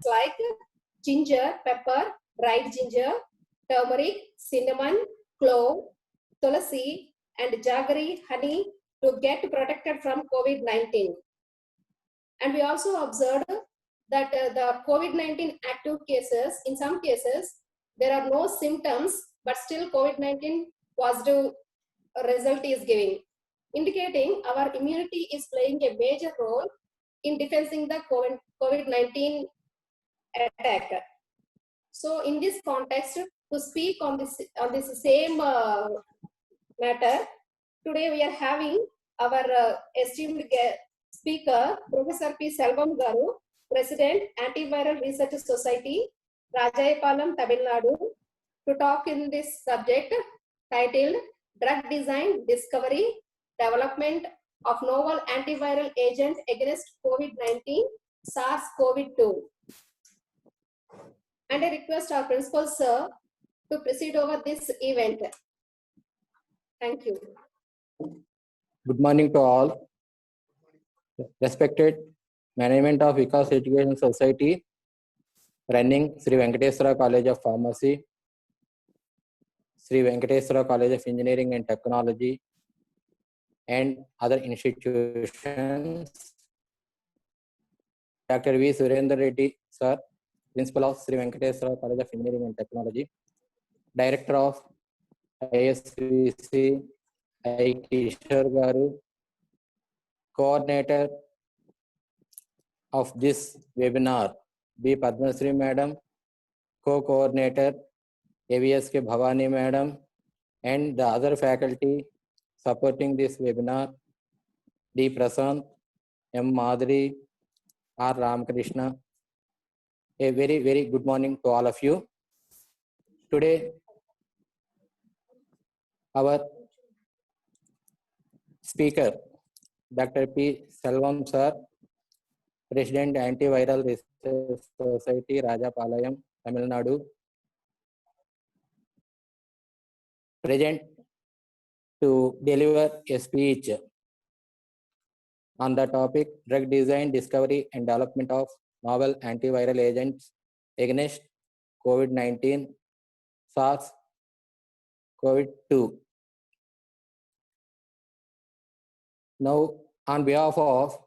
like ginger, pepper, dried ginger, turmeric, cinnamon, clove, tulsi, and jaggery honey to get protected from COVID-19. And we also observed that the COVID-19 active cases, in some cases, there are no symptoms, but still COVID-19 positive result is giving, indicating our immunity is playing a major role in defending the COVID-19 attack. So in this context, to speak on this same matter, today we are having our esteemed speaker, Professor P. Selvam Garu, President, Antiviral Research Society, Rajayapalam, Tamil Nadu, to talk in this subject titled Drug Design, Discovery, Development of Novel Antiviral Agent Against COVID-19, SARS-CoV-2. And I request our Principal Sir to proceed over this event. Thank you. Good morning to all. Respected Management of Vikas Education Society, running Sri Venkateswara College of Pharmacy, Sri Venkateswara College of Engineering and Technology, and other institutions. Dr. V. Surendra Reddy, Sir, Principal of Sri Venkateswara College of Engineering and Technology, Director of ISVC, I. Kishore Garu, Coordinator of this webinar, B. Padmasri Madam, Co-Coordinator, AVSK Bhavani Madam, and the other faculty supporting this webinar, D. Prasant, M. Madhuri, R. Ramakrishna. A very, very good morning to all of you. Today, our speaker, Dr. P. Selvam Sir, President, Antiviral Research Society, Rajapalayam, Tamil Nadu, present to deliver a speech on the topic Drug Design, Discovery and Development of Novel Antiviral Agents Against COVID-19, SARS-CoV-2. Now, on behalf of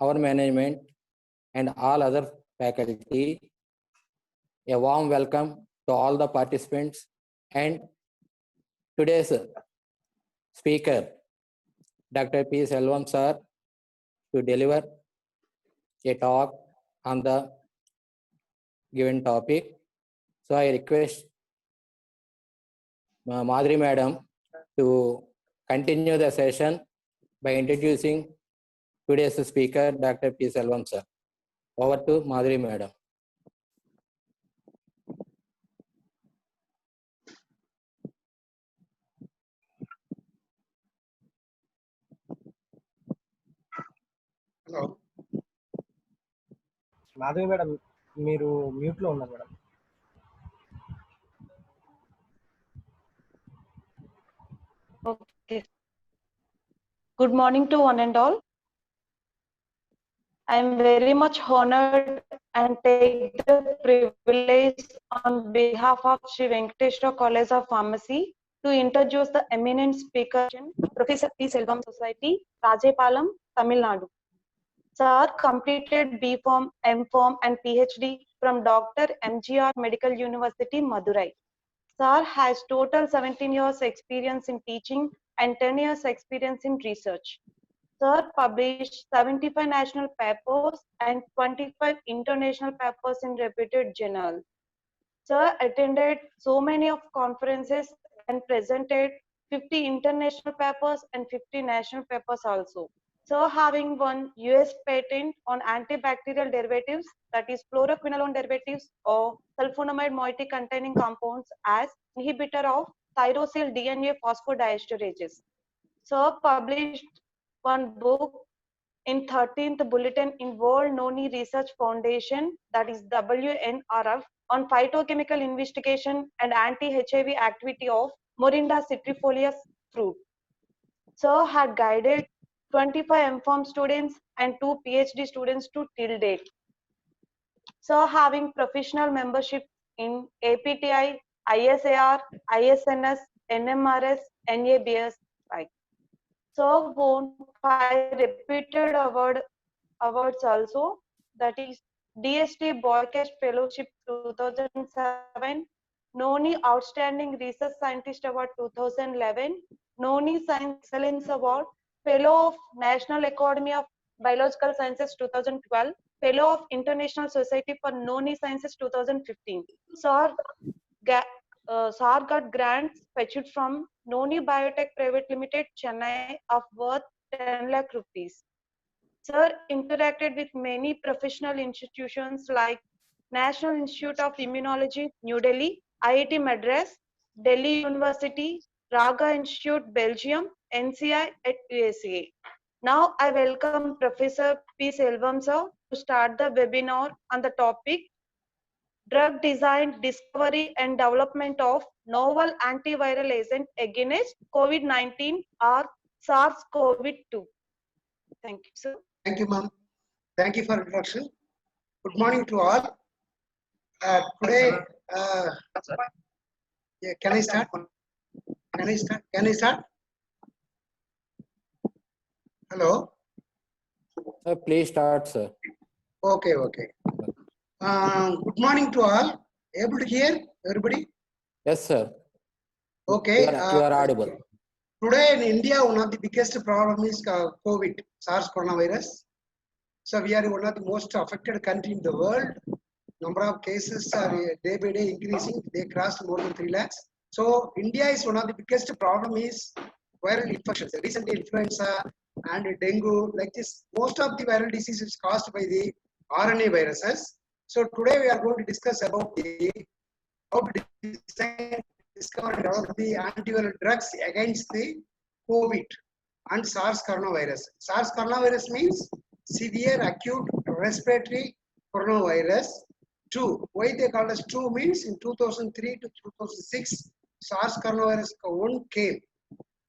our management and all other faculty, a warm welcome to all the participants and today's speaker, Dr. P. Selvam Sir, to deliver a talk on the given topic. So I request Madhuri Madam to continue the session by introducing today's speaker, Dr. P. Selvam Sir. Over to Madhuri Madam. Hello. Madhuri Madam, మీరు mute లో ఉన్నారు madam. Okay. Good morning to one and all. I am very much honored and take the privilege on behalf of Sri Venkateswara College of Pharmacy to introduce the eminent speaker, Professor P. Selvam Society, Rajapalam, Tamil Nadu. Sir completed B.Pharm, M.Pharm and PhD from Dr. MGR Medical University, Madurai. Sir has total 17 years experience in teaching and 10 years experience in research. Sir published 75 national papers and 25 international papers in reputed journals. Sir attended so many of conferences and presented 50 international papers and 50 national papers also. Sir having won US patent on antibacterial derivatives, that is fluoroquinolone derivatives or sulfonamide moiety containing compounds as inhibitor of thyrosyl DNA phosphodiesterases. Sir published one book in 13th bulletin in World Noni Research Foundation, that is WNRF, on phytochemical investigation and anti-HIV activity of Morinda citrifolia fruit. Sir had guided 25 M.Pharm students and 2 PhD students to till date. So having professional membership in APTI, ISAR, ISNS, NMRS, NABS, right. So won 5 repeated awards also, that is DST Broadcast Fellowship 2007, Noni Outstanding Research Scientist Award 2011, Noni Science Excellence Award, Fellow of National Academy of Biological Sciences 2012, Fellow of International Society for Noni Sciences 2015. SAR got grants fetched from Noni Biotech Private Limited, Chennai, of worth 10 lakh rupees. Sir interacted with many professional institutions like National Institute of Immunology, New Delhi, IIT Madras, Delhi University, Raga Institute, Belgium, NCI at USA. Now I welcome Professor P. Selvam sir to start the webinar on the topic Drug Design, Discovery and Development of Novel Antiviral Agent Against COVID-19 or SARS-CoV-2. Thank you, sir. Thank you, ma'am. Thank you for introduction. Good morning to all. Today, yeah, can I start? Can I start? Hello. Sir, please start, sir. Okay. Good morning to all. Able to hear everybody? Yes, sir. Okay. You are audible. Today in India, one of the biggest problem is COVID, SARS coronavirus. So we are one of the most affected country in the world. Number of cases are day by day increasing. They crossed more than 3 lakhs. So India is one of the biggest problem is viral infections. Recently influenza and dengue, like this, most of the viral disease is caused by the RNA viruses. So today we are going to discuss about the how to design, discover and develop the antiviral drugs against the COVID and SARS coronavirus. SARS coronavirus means severe acute respiratory coronavirus 2. Why they call us 2 means in 2003 to 2006 SARS coronavirus 1 came.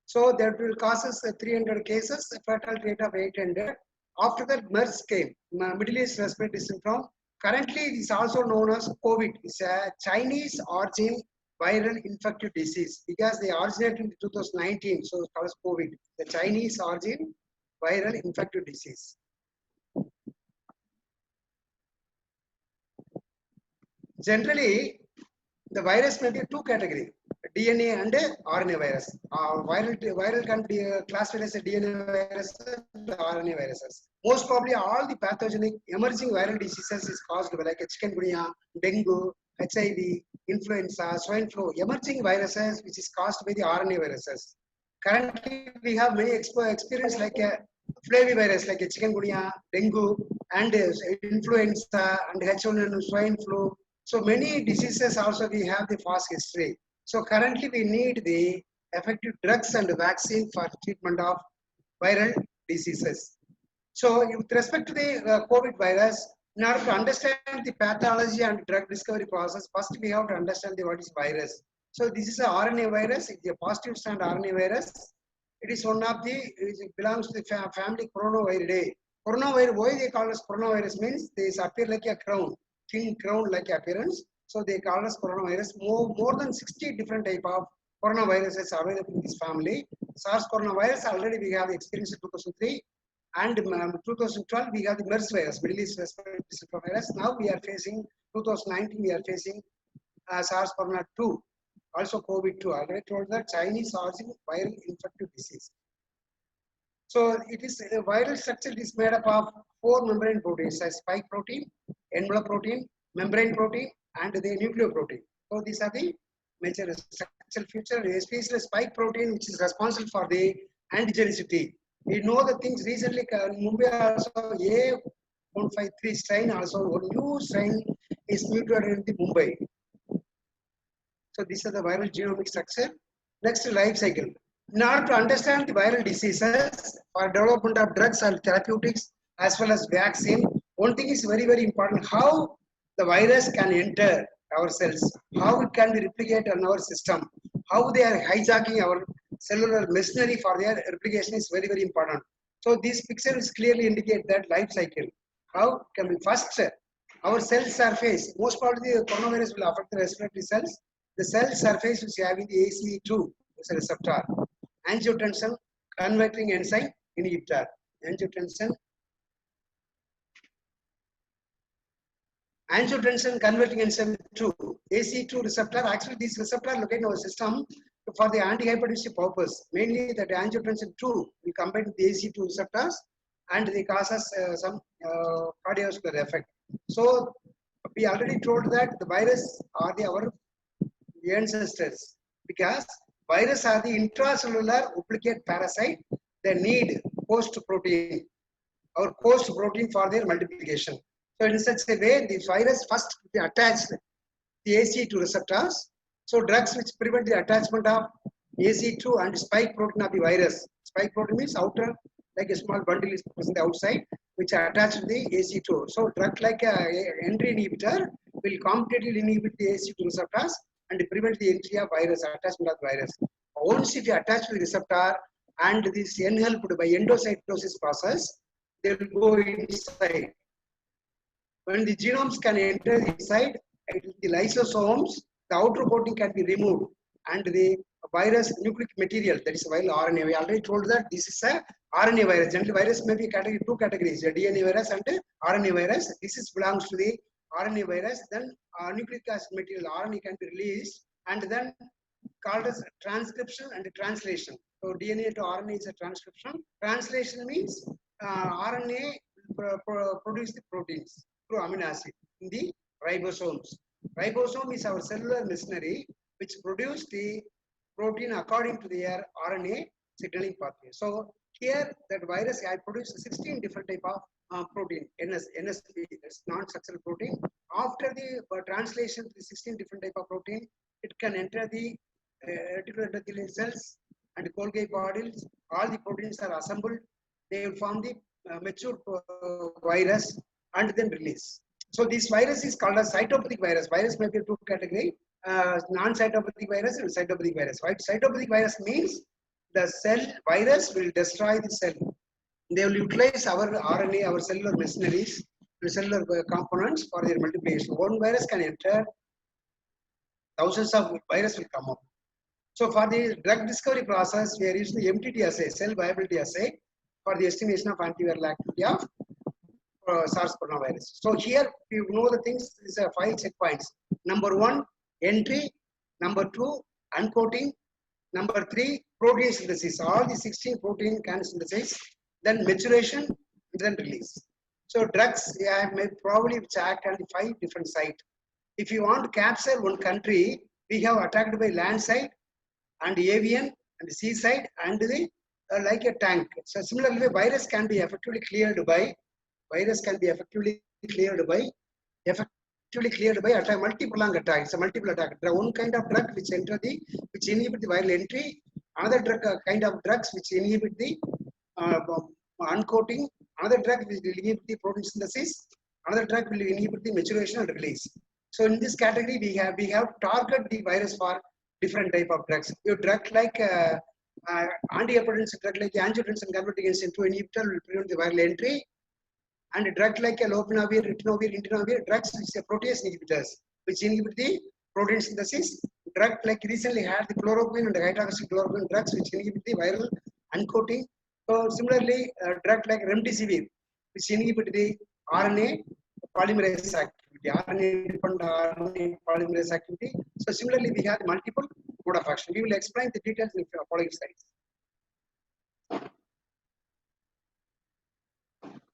So that will cause us 300 cases, a fatality rate of 800. After that MERS came, Middle East Respiratory Syndrome. Currently it is also known as COVID. It's a Chinese origin viral infectious disease because they originated in 2019, so it's called COVID. The Chinese origin viral infectious disease. Generally, the virus may be two categories, DNA and RNA virus. Viral can be classified as a DNA virus and RNA viruses. Most probably all the pathogenic emerging viral diseases is caused by like chikungunya, dengue, HIV, influenza, swine flu, emerging viruses which is caused by the RNA viruses. Currently, we have many experience like a flavivirus like a chikungunya, dengue, and influenza and H1N1 swine flu. So many diseases also we have the fast history. So currently we need the effective drugs and vaccine for treatment of viral diseases. So with respect to the COVID virus, in order to understand the pathology and drug discovery process, first we have to understand what is virus. So this is a RNA virus, it's a positive strand RNA virus. It is one of the, it belongs to the family Coronaviridae. Coronavirus, why they call us coronavirus means they appear like a crown, thin crown like appearance. So they call us coronavirus. More than 60 different type of coronaviruses are available in this family. SARS coronavirus already we have experienced in 2003. And 2012 we have the MERS virus, Middle East Respiratory Syndrome virus. Now we are facing 2019 we are facing SARS-CoV-2, also COVID-2. Already told that Chinese origin viral infectious disease. So it is a viral structure is made up of 4 membrane proteins: spike protein, envelope protein, membrane protein, and the nucleoprotein. So these are the major structural features, especially spike protein, which is responsible for the antigenicity. We know the things recently in Mumbai also A153 strain, also a new strain is mutated in the Mumbai. So these are the viral genomic structure. Next, life cycle. In order to understand the viral diseases for development of drugs and therapeutics as well as vaccine, one thing is very, very important: how the virus can enter our cells, how it can be replicated in our system, how they are hijacking our cellular machinery for their replication is very, very important. So these pictures clearly indicate that life cycle. How can we first our cell surface, most probably the coronavirus will affect the respiratory cells. The cell surface is having the ACE2 as a receptor. Angiotensin converting enzyme inhibitor. Angiotensin converting enzyme 2, ACE2 receptor. Actually, this receptor located in our system for the antihypertensive purpose. Mainly that angiotensin 2 will combine with the ACE2 receptors and they cause us some cardiovascular effect. So we already told that the virus are our ancestors because virus are the intracellular duplicate parasite. They need host protein or host protein for their multiplication. So in such a way, the virus first attached the ACE2 receptors. So drugs which prevent the attachment of ACE2 and spike protein of the virus. Spike protein means outer, like a small bundle is present outside, which are attached to the ACE2. So drug like a entry inhibitor will competitively inhibit the ACE2 receptors and prevent the entry of virus, attachment of virus. Once if you attach to the receptor and this enhelped by endocytosis process, they will go inside. When the genomes can enter inside, the lysosomes, the outer coating can be removed and the virus nucleic material, that is viral RNA. We already told that this is a RNA virus. Generally, virus may be category, two categories, a DNA virus and a RNA virus. This is belongs to the RNA virus. Then nucleic acid material RNA can be released and then called as transcription and translation. So DNA to RNA is a transcription. Translation means RNA produce the proteins through amino acid in the ribosomes. Ribosome is our cellular machinery which produce the protein according to their RNA signaling pathway. So here that virus I produced 16 different type of protein, NSP, that's non-structural protein. After the translation to the 16 different type of protein, it can enter the reticular endothelial cells and Golgi bodies. All the proteins are assembled. They will form the mature virus and then release. So this virus is called as cytopathic virus. Virus may be two category, non-cytopathic virus and cytopathic virus. Right? Cytopathic virus means the cell virus will destroy the cell. They will utilize our RNA, our cellular machineries, the cellular components for their multiplication. One virus can enter, thousands of virus will come up. So for the drug discovery process, we are using the MTT assay, cell viability assay, for the estimation of antiviral activity of SARS coronavirus. So here you know the things, these are 5 checkpoints. Number 1, entry. Number 2, uncoating. Number 3, protein synthesis. All the 16 protein can synthesize. Then maturation, then release. So drugs, I may probably act on 5 different sites. If you want to capture one country, we have attacked by land side and avian and sea side and the like a tank. So similarly, virus can be effectively cleared by attack, multi-pronged attack. It's a multiple attack. One kind of drug which inhibit the viral entry, another drug kind of drugs which inhibit the uncoating, another drug which will inhibit the protein synthesis, another drug will inhibit the maturation and release. So in this category, we have target the virus for different type of drugs. Your drug like antihypertensive drug like angiotensin converting enzyme 2 inhibitor will prevent the viral entry. And a drug like a lopinavir, ritonavir, tenofovir, drugs which are protease inhibitors, which inhibit the protein synthesis. Drug like recently had the chloroquine and the hydroxychloroquine drugs which inhibit the viral uncoating. So similarly, a drug like remdesivir, which inhibit the RNA polymerase activity, RNA-dependent RNA polymerase activity. So similarly, we have multiple mode of action. We will explain the details in the following slides.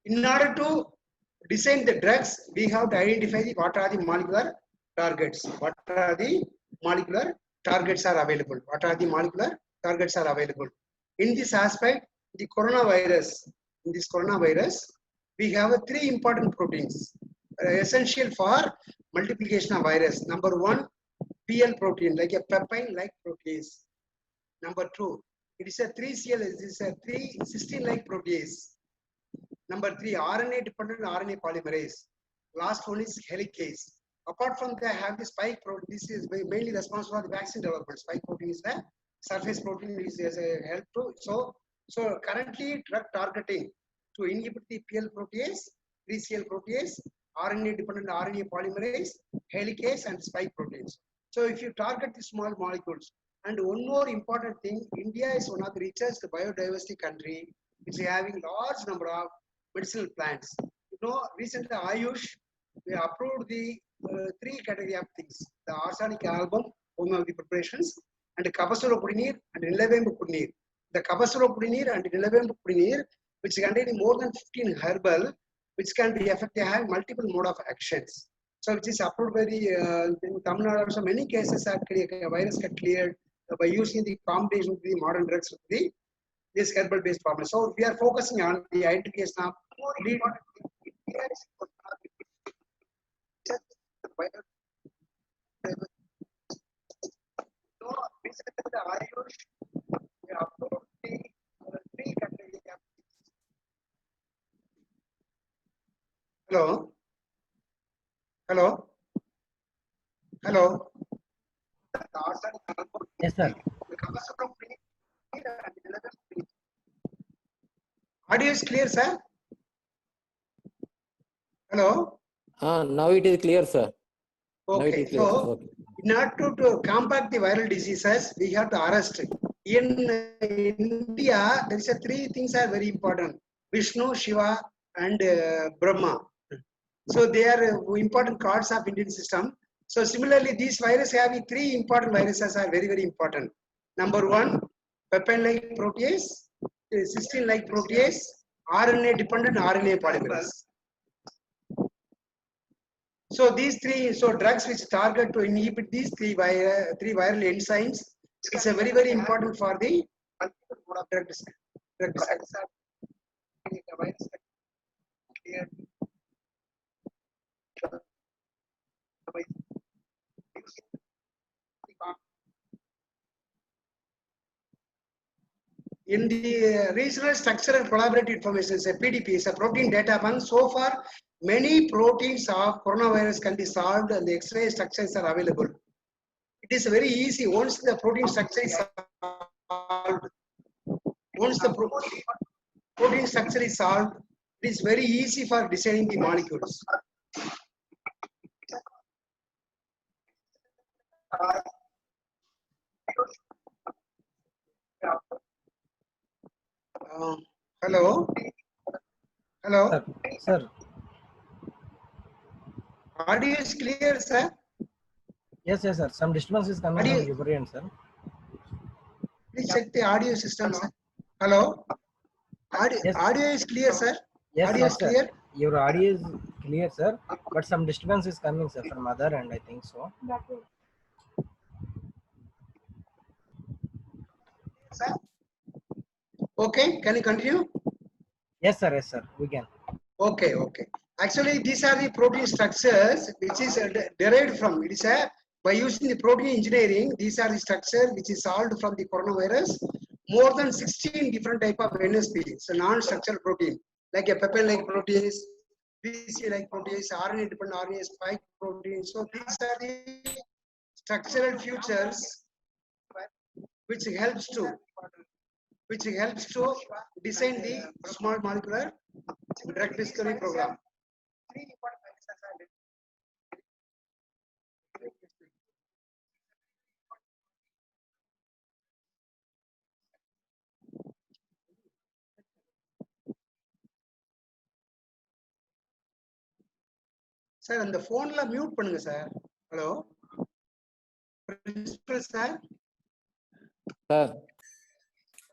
In order to design the drugs, we have to identify what are the molecular targets. What are the molecular targets are available? What are the molecular targets are available? In this aspect, the coronavirus, in this coronavirus, we have 3 important proteins essential for multiplication of virus. Number 1, PL protein, like a peptide-like protease. Number 2, it is a 3CL, it is a 3-cysteine-like protease. Number 3, RNA-dependent RNA polymerase. Last one is helicase. Apart from that, I have the spike protein. This is mainly responsible for the vaccine development. Spike protein is the surface protein is as a help to. So currently drug targeting to inhibit the PL protease, 3CL protease, RNA-dependent RNA polymerase, helicase, and spike proteins. So if you target the small molecules, and one more important thing, India is one of the richest biodiversity country, which is having large number of medicinal plants. You know, recently Ayush, we approved the 3 category of things: the arsenic album, homeopathy preparations, and Kabasuropudinir and Nilavembupudinir. The Kabasuropudinir and Nilavembupudinir, which contain more than 15 herbal, which can be effective, have multiple mode of actions. So which is approved by the in Tamil Nadu. Also many cases are virus get cleared by using the combination of the modern drugs with the this herbal based problem. So we are focusing on the identification of more important Hello? Hello? Hello? Yes, sir. Audio is clear, sir? Hello? Now it is clear, sir. Now it Okay, is clear, sir. so Okay. in order to combat the viral diseases, we have to arrest. In India, there is 3 things are very important: Vishnu, Shiva, and Brahma. So they are important cards of Indian system. So similarly, these viruses have 3 important viruses are very, very important. Number 1, peptide-like protease, cysteine-like protease, RNA-dependent RNA polymerase. So these 3, so drugs which target to inhibit these 3 viral enzymes, it's a very, very important for the drug discovery. In the regional structure and collaborative information, PDP is a protein data bank. So far, many proteins of coronavirus can be solved and the X-ray structures are available. It is very easy once the protein structure is solved. Once the protein structure is solved, it is very easy for designing the molecules. Hello? Hello? Sir, sir. Audio is clear, sir? Yes, yes, sir. Some disturbance is coming from your end, sir. Please check the audio system, sir. Hello? Yes. Audio is clear, sir? Yes, Audio yes, is sir. clear? Your audio is clear, sir. But some disturbance is coming, sir, from other end, I think so. Sir? Okay, can you continue? Yes, sir. Yes, sir. We can. Okay, okay. Actually, these are the protein structures which is derived from. It is by using the protein engineering. These are the structure which is solved from the coronavirus. More than 16 different type of NSP, so non-structural protein, like a peptide-like protease, BC-like protease, RNA-dependent RNA spike protein. So these are the structural features which helps to design the small molecular drug discovery program. Sir, அந்த போன்ல mute பண்ணுங்க sir. Hello principal sir, Sir,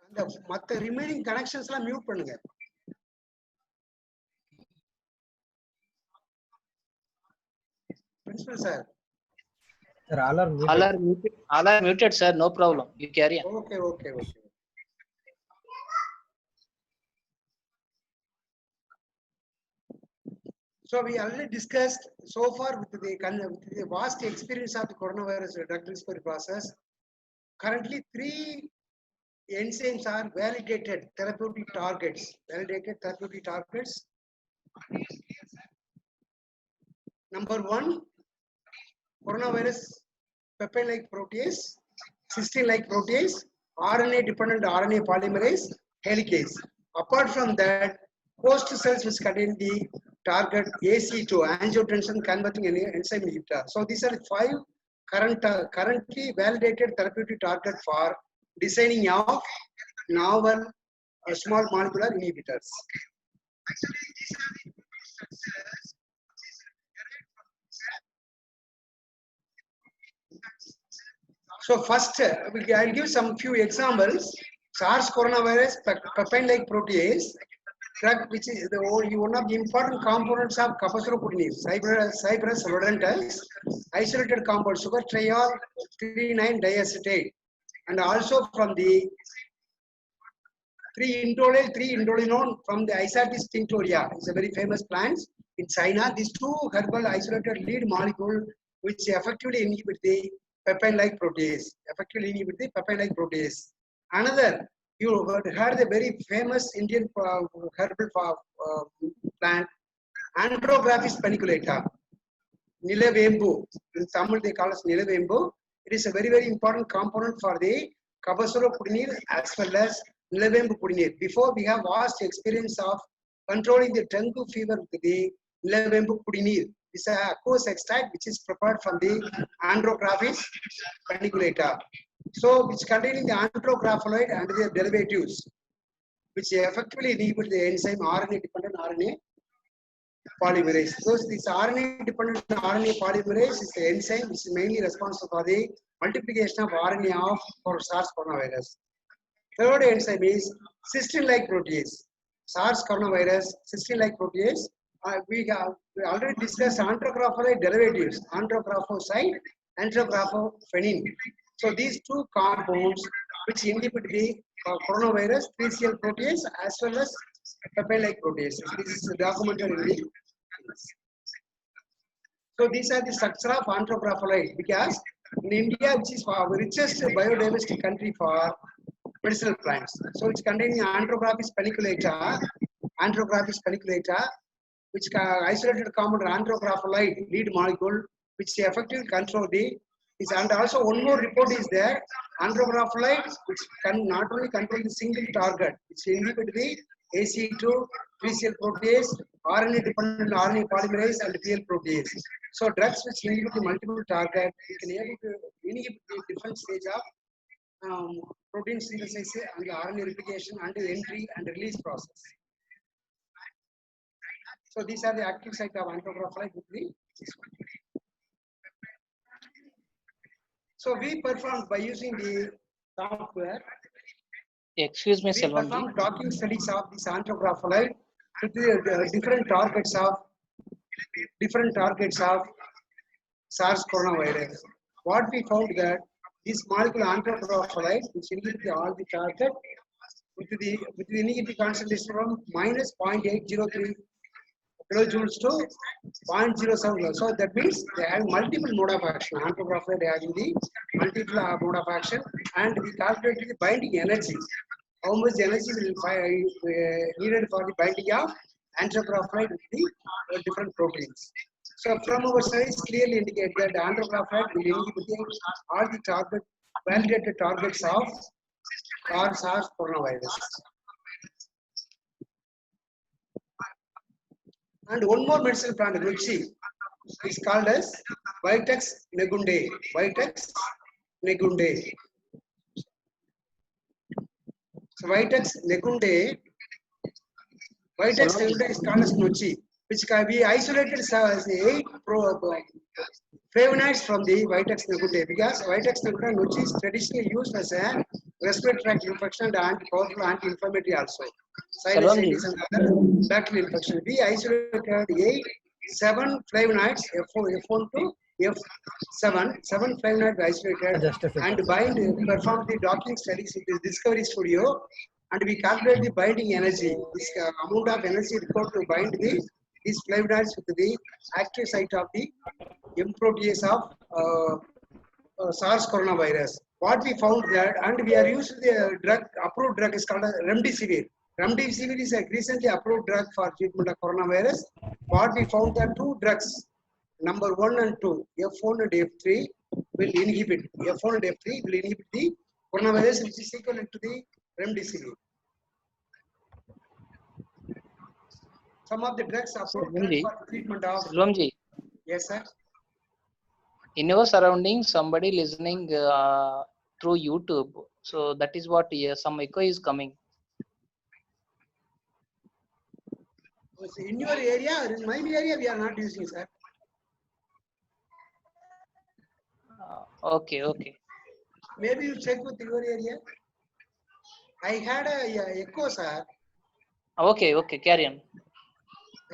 அந்த மத்த remaining கனெக்ஷன்ஸ்லாம் mute பண்ணுங்க. Principal sir. Sir, all are muted. All are muted, sir. No problem. You carry on. Okay, okay, okay. So we already discussed so far with the vast experience of the coronavirus drug discovery process. Currently, 3 enzymes are validated therapeutic targets. Number 1, coronavirus peptide-like protease, cysteine-like protease, RNA-dependent RNA polymerase, helicase. Apart from that, host cells which contain the target AC2, angiotensin converting enzyme inhibitor. So these are 5 currently validated therapeutic target for designing of novel small molecular inhibitors. So first, I'll give some few examples. SARS coronavirus peptide-like protease drug, which is one of the important components of capacitorpudinase, Cyperus rodentus, isolated compound sugar triol 3,9-diacetate, and also from the 3-indolinone from the Isatis tinctoria. It's a very famous plant in China. These 2 herbal isolated lead molecule which effectively inhibit the peptide-like protease. Another, you heard the very famous Indian herbal plant, Andrographis paniculata, Nilavembu. In Tamil they call us Nilavembu. It is a very, very important component for the capacitorpudinase as well as Nilavembu-pudinase. Before, we have vast experience of controlling the dengue fever with the Nilavembu-pudinase. It's a aqueous extract which is prepared from the Andrographis paniculata. So, which containing the andrographolide and their derivatives, which effectively inhibit the enzyme RNA-dependent RNA polymerase. So, this RNA-dependent RNA polymerase is the enzyme which is mainly responsible for the multiplication of RNA for SARS coronavirus. Third enzyme is cystine-like protease. SARS coronavirus, cystine-like protease. We already discussed andrographolide derivatives, andrographoside, andrographophenin. So these 2 compounds which inhibit the coronavirus 3CL protease as well as peptide-like protease. This is documented in the. So these are the structure of andrographolide, because in India, which is the richest biodiversity country for medicinal plants. So it's containing Andrographis paniculata, which isolated compound andrographolide lead molecule, which effectively control the. And also one more report is there, andrographolide, which can not only control the single target, which inhibit the AC2, 3CL protease, RNA-dependent RNA polymerase, and PL protease. So drugs which inhibit the multiple target, we can able to inhibit the different stage of protein synthesis and the RNA replication and the entry and release process. So these are the active site of andrographolide with the. So we performed by using the software. Excuse me, We Selvam ji. performed docking studies of this andrographolide with the different targets of SARS coronavirus. What we found that this molecule andrographolide, which inhibits all the target with the inhibitor concentration from -0.803 kilojoules to 0.07. So that means they have multiple mode of action. Andrographolide having the multiple mode of action, and we calculated the binding energy. How much energy will needed for the binding of andrographolide with the different proteins. So from our studies clearly indicate that the andrographolide will inhibit all the validated targets of SARS coronavirus. And one more medicinal plant, Ruchi, is called as Vitex negundae. So Vitex negundae is called as Nuchi, which can be isolated as 8 flavonoids from the Vitex negundae, because Vitex negundae Nuchi is traditionally used as a respiratory tract infection and powerful anti-inflammatory also. Sinusitis and other bacterial infection. We isolated 7 flavonoids, F1 to F7, 7 flavonoids isolated and perform the docking studies in the Discovery Studio, and we calculate the binding energy. This amount of energy required to bind these flavonoids with the active site of the M protease of SARS coronavirus. What we found that, and we are using the approved drug is called remdesivir. Remdesivir is a recently approved drug for treatment of coronavirus. What we found that 2 drugs, number 1 and 2, F1 and F3, will inhibit. F1 and F3 will inhibit the coronavirus, which is equivalent to the remdesivir. some of the drugs approved Selvam for treatment of. Selvam, Yes, sir. in your surroundings, somebody listening through YouTube. So that is what some echo is coming. In your area or in my area, we are not using, sir. Okay, okay. Maybe you check with your area. I had a echo, sir. Okay, okay. Carry on.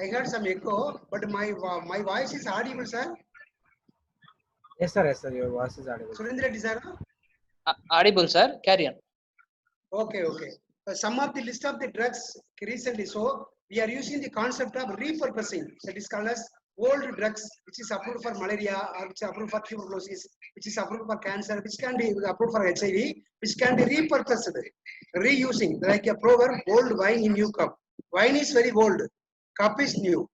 I heard some echo, but my voice is audible, sir. Yes, sir. Yes, sir. Your voice is audible. Surendra Reddy, sir. Audible, sir. Carry on. Okay, okay. Some of the list of the drugs recently, so we are using the concept of repurposing. So it is called as old drugs, which is approved for malaria, or which is approved for tuberculosis, which is approved for cancer, which can be approved for HIV, which can be repurposed, reusing, like a proverb, old wine in new cup. Wine is very old, cup is new.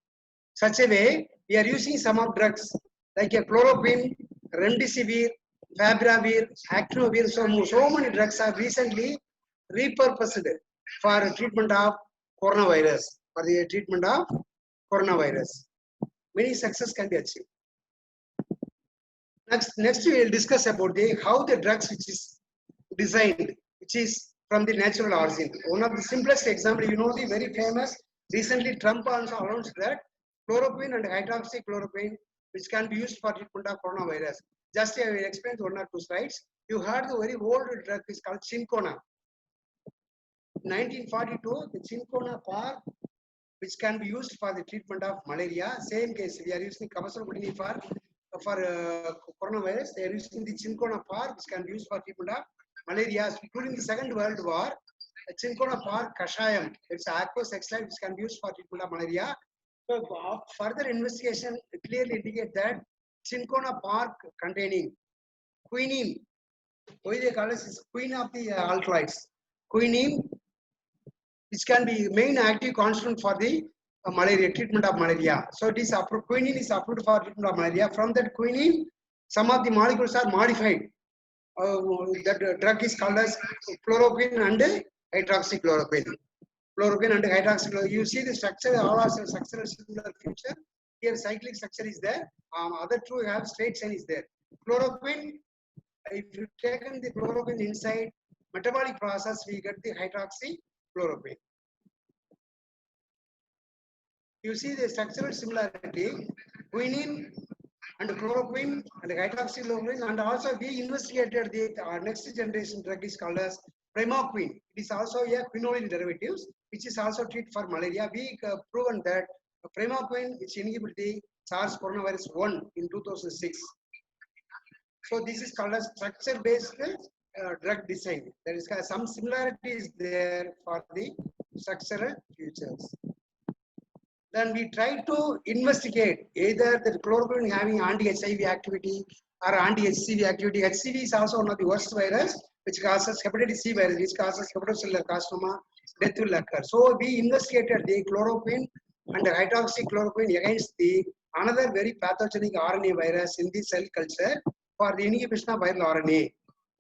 Such a way, we are using some of drugs, like a chloroquine, remdesivir, favipiravir, actinovir. So many drugs are recently repurposed for treatment of coronavirus, for the treatment of coronavirus. Many success can be achieved. Next we will discuss about how the drugs which is designed, which is from the natural origin. One of the simplest example, you know, the very famous, recently Trump also announced that chloroquine and hydroxychloroquine, which can be used for treatment of coronavirus. Just I will explain one or two slides. You heard the very old drug is called Chincona. 1942, the Chincona par, which can be used for the treatment of malaria. Same case, we are using Kavasalbudini for coronavirus. They are using the Chincona par, which can be used for treatment of malaria. During the Second World War, Chincona par Kashayam, it's aqueous extract which can be used for treatment of malaria. So further investigation clearly indicate that Chincona par containing quinine, why they call it is queen of the alkaloids, quinine, which can be main active constant for the malaria, treatment of malaria. So it is approved, quinine is approved for treatment of malaria. From that quinine, some of the molecules are modified. That drug is called as chloroquine and hydroxychloroquine. Chloroquine and hydroxychloroquine. You see the structure, all are structural similar feature. Here cyclic structure is there. Other two have straight chain is there. Chloroquine, if you taken the chloroquine inside metabolic process, we get the hydroxychloroquine. You see the structural similarity, quinine and chloroquine and hydroxychloroquine, and also we investigated the next generation drug is called as primaquine. It is also a quinoline derivatives, which is also treated for malaria. We proven that primaquine which inhibits the SARS coronavirus 1 in 2006. So this is called as structure-based drug design. There is some similarities there for the structural features. Then we try to investigate either the chloroquine having anti-HIV activity or anti-HCV activity. HCV is also one of the worst virus which causes hepatitis C virus, which causes hepatocellular carcinoma, death will occur. So we investigated the chloroquine and hydroxychloroquine against the another very pathogenic RNA virus in the cell culture for the inhibition of viral RNA.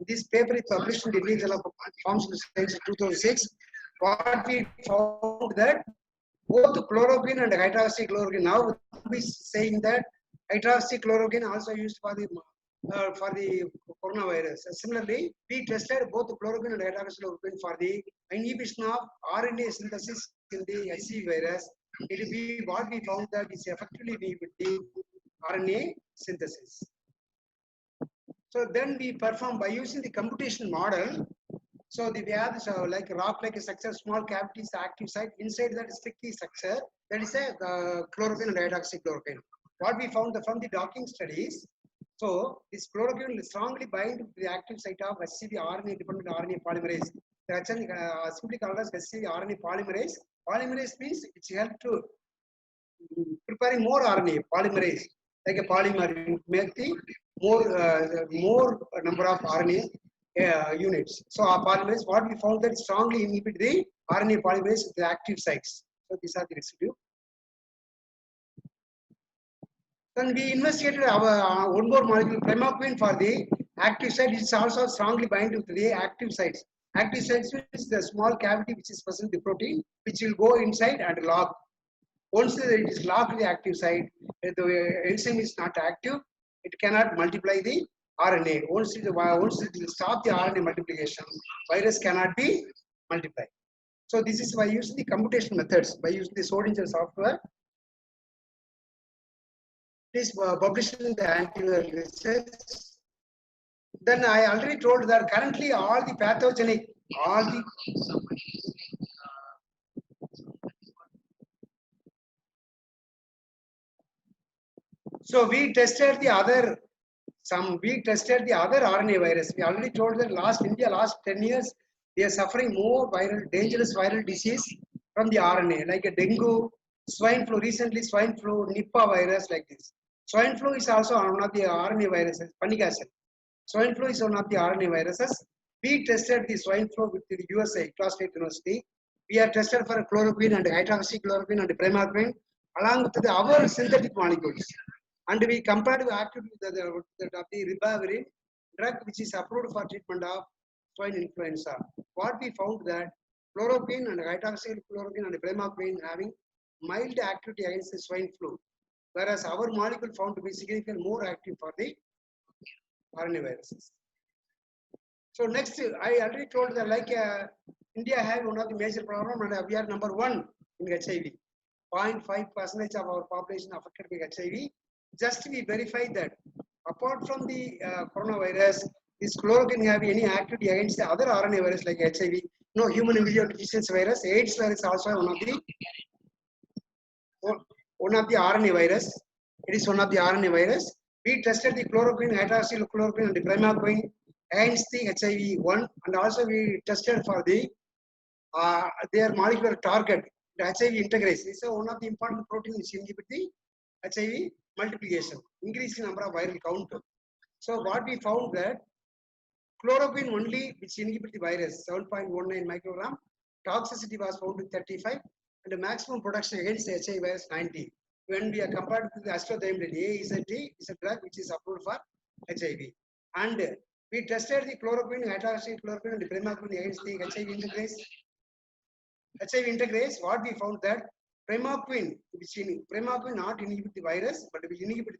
This paper is published in the Indian Journal of Pharmaceutical Science in 2006. What we found that both chloroquine and hydroxychloroquine, now we saying that hydroxychloroquine also used for the coronavirus. Similarly, we tested both chloroquine and hydroxychloroquine for the inhibition of RNA synthesis in the HCV virus. What we found that is effectively inhibit the RNA synthesis. So then we perform by using the computation model. So we have like rock-like structure, small cavities, active site. Inside that sticky structure, that is a chloroquine and hydroxychloroquine. What we found from the docking studies, so this chloroquine will strongly bind to the active site of HCV RNA-dependent RNA polymerase. That's simply called as HCV RNA polymerase. Polymerase means it's help to preparing more RNA polymerase, like a polymer make the more number of RNA units. So our polymerase, what we found that strongly inhibit the RNA polymerase at the active sites. So these are the residue. Then we investigated our one more molecule, primaquine, for the active site. It's also strongly bind to the active sites. Active sites is the small cavity which is present in the protein, which will go inside and lock. Once it is locked in the active site, if the enzyme is not active, it cannot multiply the RNA. Once it will stop the RNA multiplication, virus cannot be multiplied. So this is by using the computational methods, by using the Schrodinger software. This published in the antiviral research. Then I already told that currently all the pathogenic, so we tested the other RNA virus. We already told that India last 10 years, they are suffering more dangerous viral disease from the RNA, like a dengue, swine flu, recently swine flu, Nipah virus, like this. Swine flu is also one of the RNA viruses, panic acid. Swine flu is one of the RNA viruses. We tested the swine flu with the USA, Clark State University. We are tested for chloroquine and hydroxychloroquine and primaquine, along with our synthetic molecules. And we compared the activity of the ribavirin drug, which is approved for treatment of swine influenza. What we found that chloroquine and hydroxychloroquine and primaquine having mild activity against the swine flu, whereas our molecule found to be significantly more active for the RNA viruses. So next, I already told that India has one of the major problems, and we are number 1 in HIV. 0.5% of our population affected by HIV. Just we verify that apart from the coronavirus, this chloroquine have any activity against the other RNA virus like HIV. No, human immunodeficiency virus, AIDS virus also one of the RNA virus. It is one of the RNA virus. We tested the chloroquine, hydroxychloroquine, and the primaquine against the HIV-1, and also we tested for the their molecular target, the HIV integrase. This is one of the important proteins which inhibit the HIV multiplication, increase the number of viral count. So what we found that chloroquine only which inhibit the virus, 7.19 microgram, toxicity was found to 35, and the maximum production against the HIV virus 90. When we are compared with the astrothiamidine, AZT is a drug which is approved for HIV. And we tested the chloroquine, hydroxychloroquine, and the primaquine against the HIV integrase. HIV integrase, what we found that primaquine not inhibit the virus, but will inhibit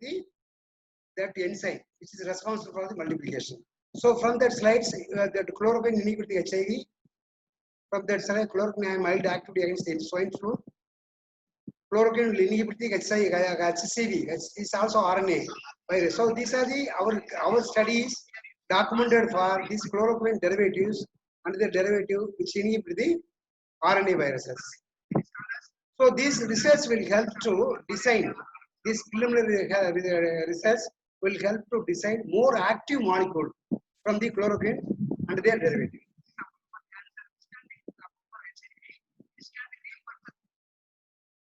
that enzyme which is responsible for the multiplication. So from that slides, that chloroquine inhibit the HIV. From that slide, chloroquine have mild activity against the swine flu. Chloroquine will inhibit the HCV. It's also RNA virus. So these are our studies documented for these chloroquine derivatives and the derivative which inhibit the RNA viruses. So these research will help to design, this preliminary research will help to design more active molecule from the chloroquine and their derivative.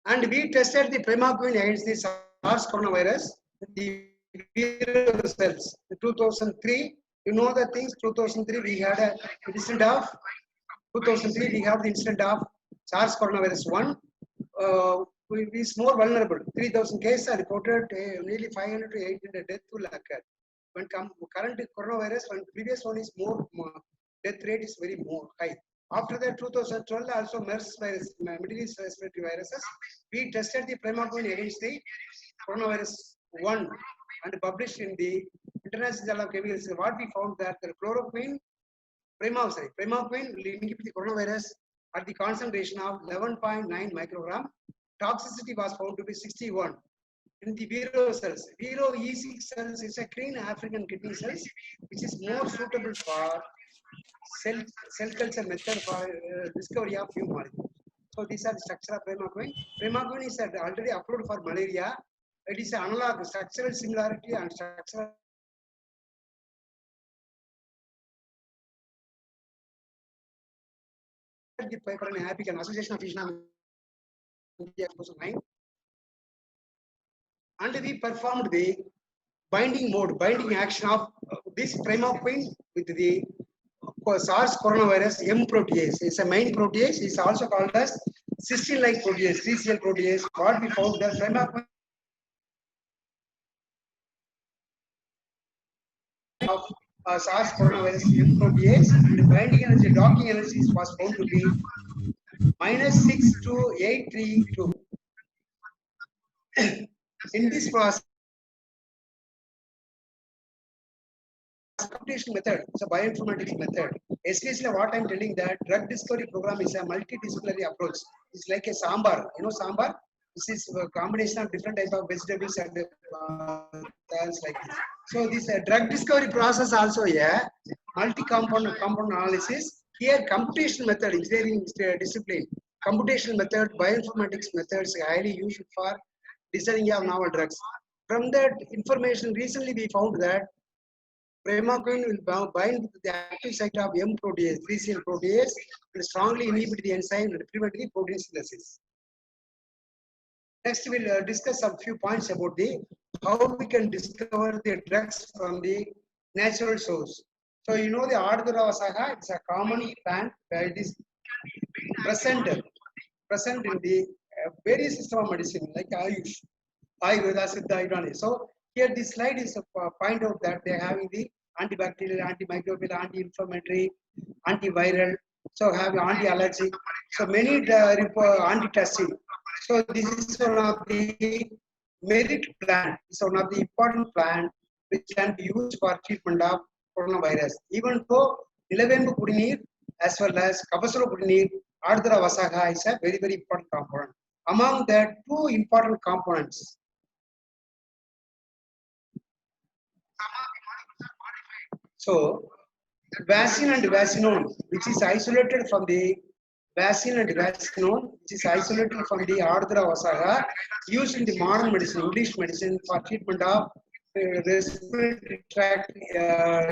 And we tested the primaquine against the SARS coronavirus, the viral cells. In 2003, you know the things. 2003 we had a incident of. 2003 we have the incident of SARS coronavirus 1. Is more vulnerable. 3,000 cases are reported. Nearly 500 to 800 deaths will occur. When current coronavirus, when previous one is more death rate is very more high. After that, 2012 also MERS virus, Middle East respiratory viruses. We tested the primaquine against the coronavirus 1 and published in the International Journal of Chemicals. What we found that the primaquine will inhibit the coronavirus at the concentration of 11.9 microgram. Toxicity was found to be 61. In the Vero cells, Vero E6 cells is a green African kidney cells, which is more suitable for cell culture method for discovery of new molecules. So these are the structure of primaquine. Primaquine is already approved for malaria. It is an analog, structural similarity and structural. The paper in APIC and Association of Physicians India 2009. And we performed the binding action of this primaquine with the SARS coronavirus M protease. It's a main protease. It's also called as cysteine-like protease, CCL protease. What we found that primaquine of SARS coronavirus M protease, and the binding energy, docking energy was found to be -62832. In this process, computation method, it's a bioinformatics method. Especially what I'm telling that drug discovery program is a multidisciplinary approach. It's like a sambar. You know sambar? This is a combination of different type of vegetables and things like this. So this drug discovery process also multi-component analysis. Here computation method, engineering discipline, computational method, bioinformatics methods are highly used for designing of novel drugs. From that information, recently we found that Primaquine will bind to the active site of M protease, 3CL protease, and strongly inhibit the enzyme and prevent the protein synthesis. Next, we'll discuss a few points about the how we can discover the drugs from the natural source. So you know the Ardhara Vasaga, it's a common plant where it is present in the various system of medicine like Ayush, Ayurveda, Siddha, Ayurveda. So here this slide is a point out that they are having the antibacterial, antimicrobial, anti-inflammatory, antiviral, so have anti-allergic. So many anti-testing. So this is one of the merit plant. It's one of the important plant which can be used for treatment of coronavirus. Even though Nilavembu Kudineer as well as Kapasula Kudineer, Ardhara Vasaga is a very, very important component. Among the two important components, so vaccine and vaccinone, which is isolated from the vaccine and vaccinone, which is isolated from the Ardhara Vasaga, used in the modern medicine, English medicine for treatment of respiratory tract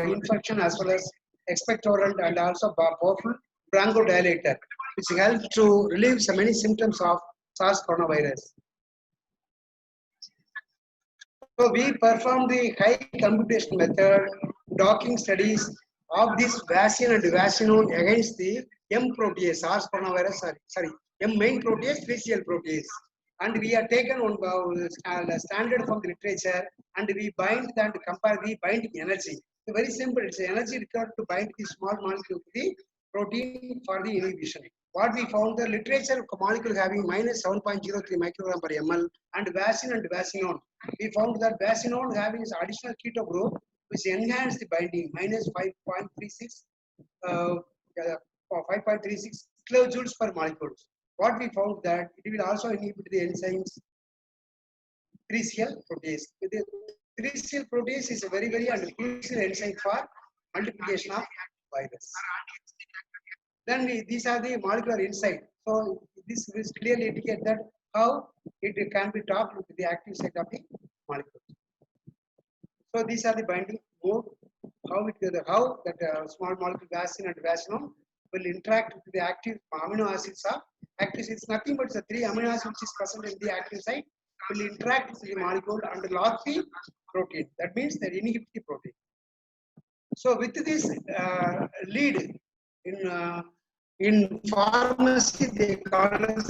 infection as well as expectorant and also powerful bronchodilator, which helps to relieve so many symptoms of SARS coronavirus. So we perform the high computation method docking studies of this vaccine and vaccinone against the M protease, SARS coronavirus, M main protease, 3CL protease. And we are taken on standard from the literature and we bind and compare the binding energy. So very simple, it's the energy required to bind the small molecule to the protein for the inhibition. What we found, the literature molecule having minus 7.03 microgram per ml and vaccine and vaccinone. We found that vaccinone having its additional keto group which enhance the binding minus 5.36 kilojoules per molecule. What we found that it will also inhibit the enzymes 3CL protease. The 3CL protease is a very, very crucial enzyme for multiplication of virus. Then these are the molecular insight. So this will clearly indicate that how it can be talked with the active site of the molecule. So these are the binding mode, how that small molecule vaccine and vaccinone will interact with the active amino acids of active. It's nothing but the 3 amino acids which is present in the active site will interact with the molecule and lock the protein. That means they inhibit the protein. So with this lead in pharmacy, they call it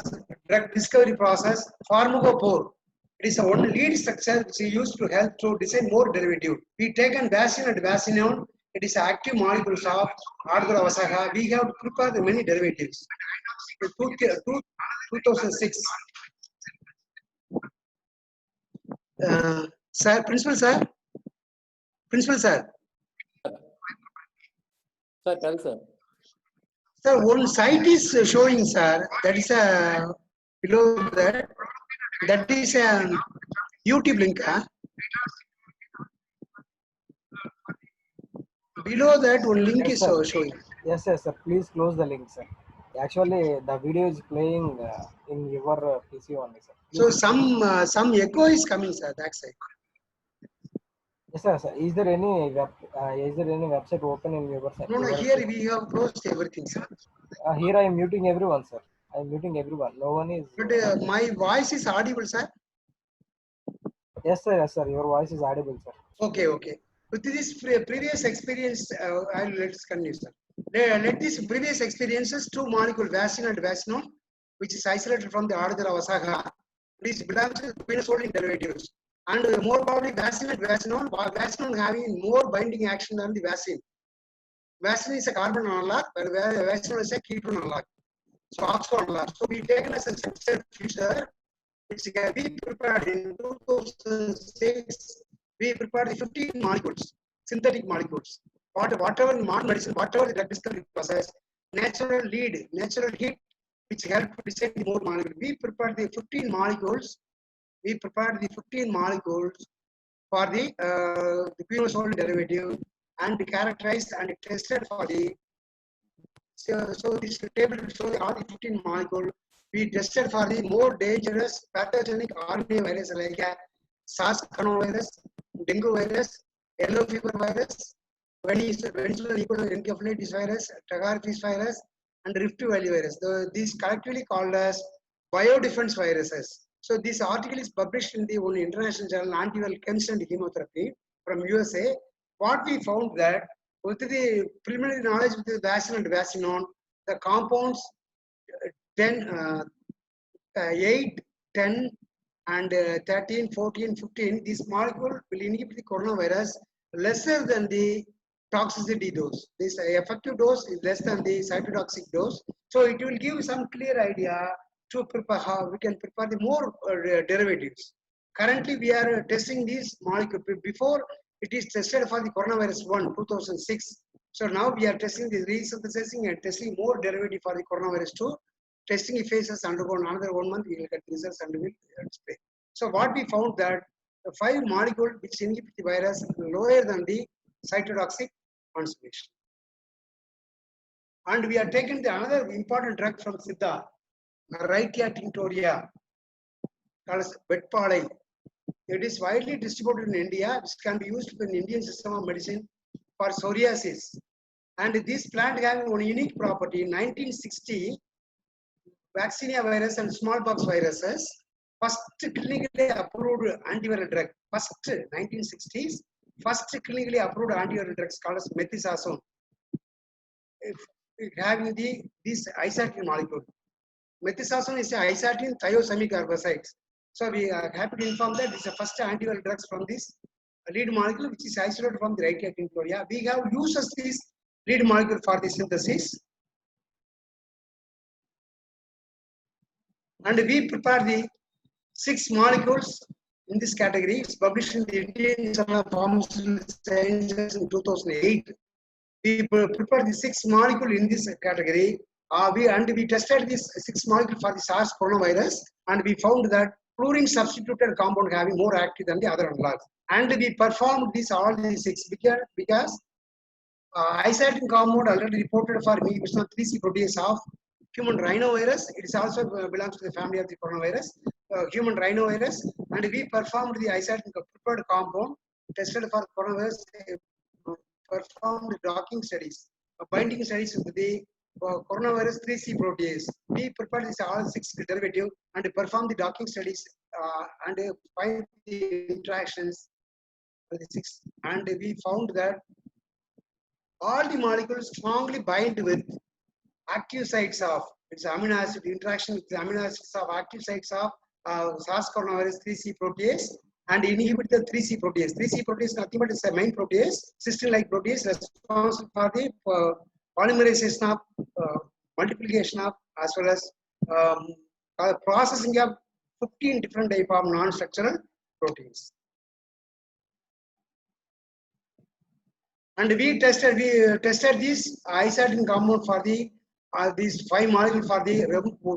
drug discovery process, pharmacophore. It is a one lead structure which is used to help to design more derivative. We taken vaccine and vaccinone. It is active molecules of Ardhara Vasaga. We have to prepare the many derivatives. 2006. Sir, principal sir. Sir, tell sir. Sir, one site is showing, sir. That is a below that. That is a YouTube link. Below that, one link is showing. Yes, sir. Please close the link, sir. Actually, the video is playing in your PC only, sir. So some echo is coming, sir. That side. Yes, sir. Is there any website open in your side? No. Here we have closed everything, sir. Here I am muting everyone, sir. I am muting everyone. No one is. But my voice is audible, sir. Yes, sir. Yes, sir. Your voice is audible, sir. Okay. With this previous experience, let's continue, sir. Let these previous experiences, 2 molecule vaccine and vaccinone, which is isolated from the Ardhara Vasaga, this belongs to quinine derivatives. And more probably vaccine and vaccinone having more binding action than the vaccine. Vaccine is a carbon analog, but vaccinone is a ketone analog. So oxo analog. So we taken as a substrate feature which we prepared in 2006. We prepared the 15 molecules, synthetic molecules. Whatever modern medicine, whatever the drug discovery process, natural lead, natural heat, which helped design the more molecule. We prepared the 15 molecules. We prepared the 15 molecules for the quinosolid derivative and characterized and tested for the. So this table will show all the 15 molecules. We tested for the more dangerous pathogenic RNA virus like SARS coronavirus, dengue virus, yellow fever virus, Venezuelan encephalitis virus, Tagarfish virus, and Rift Valley virus. These collectively called as biodefense viruses. So this article is published in the one international journal Antiviral Chemistry and Chemotherapy from USA. What we found that with the preliminary knowledge with the vaccine and vaccinon, the compounds 8, 10, and 13, 14, 15, this molecule will inhibit the coronavirus lesser than the toxicity dose. This effective dose is less than the cytotoxic dose. So it will give some clear idea to prepare how we can prepare the more derivatives. Currently, we are testing these molecules. Before it is tested for the coronavirus 1, 2006. So now we are testing the resynthesizing and testing more derivative for the coronavirus 2. Testing phases undergone another 1 month, we will get results and we will display. So what we found that the 5 molecules which inhibit the virus lower than the cytotoxic concentration. And we have taken the another important drug from Siddha, Rhytia tinctoria, called as Betpalai. It is widely distributed in India, which can be used in the Indian system of medicine for psoriasis. And this plant having one unique property, in 1960, vaccinia virus and smallpox viruses, first clinically approved antiviral drug, first 1960s, first clinically approved antiviral drugs called as methicillin, having this isatin molecule. Methicillin is a isatin thiosamicarbosides. So we are happy to inform that this is the first antiviral drugs from this lead molecule, which is isolated from the Rhytia tinctoria. We have uses this lead molecule for the synthesis. And we prepare the 6 molecules in this category. It's published in the Indian Journal of Pharmaceutical Sciences in 2008. We prepared the 6 molecules in this category. We tested this 6 molecules for the SARS coronavirus, and we found that fluorine substituted compound having more active than the other analogs. And we performed all these 6 because isatin compound already reported for inhibition of 3C protease of human rhinovirus. It is also belongs to the family of the coronavirus, human rhinovirus. And we performed the isatin prepared compound tested for coronavirus, performed docking studies, binding studies with the coronavirus 3C protease. We prepared this all 6 derivative and performed the docking studies and find the interactions with the 6. And we found that all the molecules strongly bind with active sites of its amino acid interaction with the amino acids of active sites of SARS coronavirus 3C protease and inhibit the 3C protease. 3C protease is nothing but it's a main protease, cysteine-like protease responsible for the polymerization of multiplication of as well as processing of 15 different type of non-structural proteins. And we tested this isatin compound for the these 5 molecules for the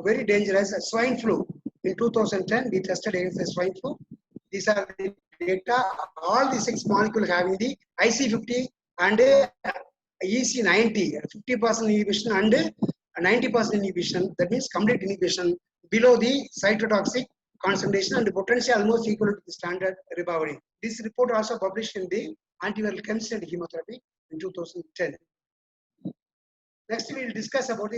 very dangerous swine flu. In 2010, we tested against the swine flu. These are the data. All the 6 molecules having the IC50 and EC90, 50% inhibition and 90% inhibition. That means complete inhibition below the cytotoxic concentration and the potential almost equal to the standard ribavirin. This report also published in the Antiviral Chemistry and Chemotherapy in 2010. Next, we will discuss about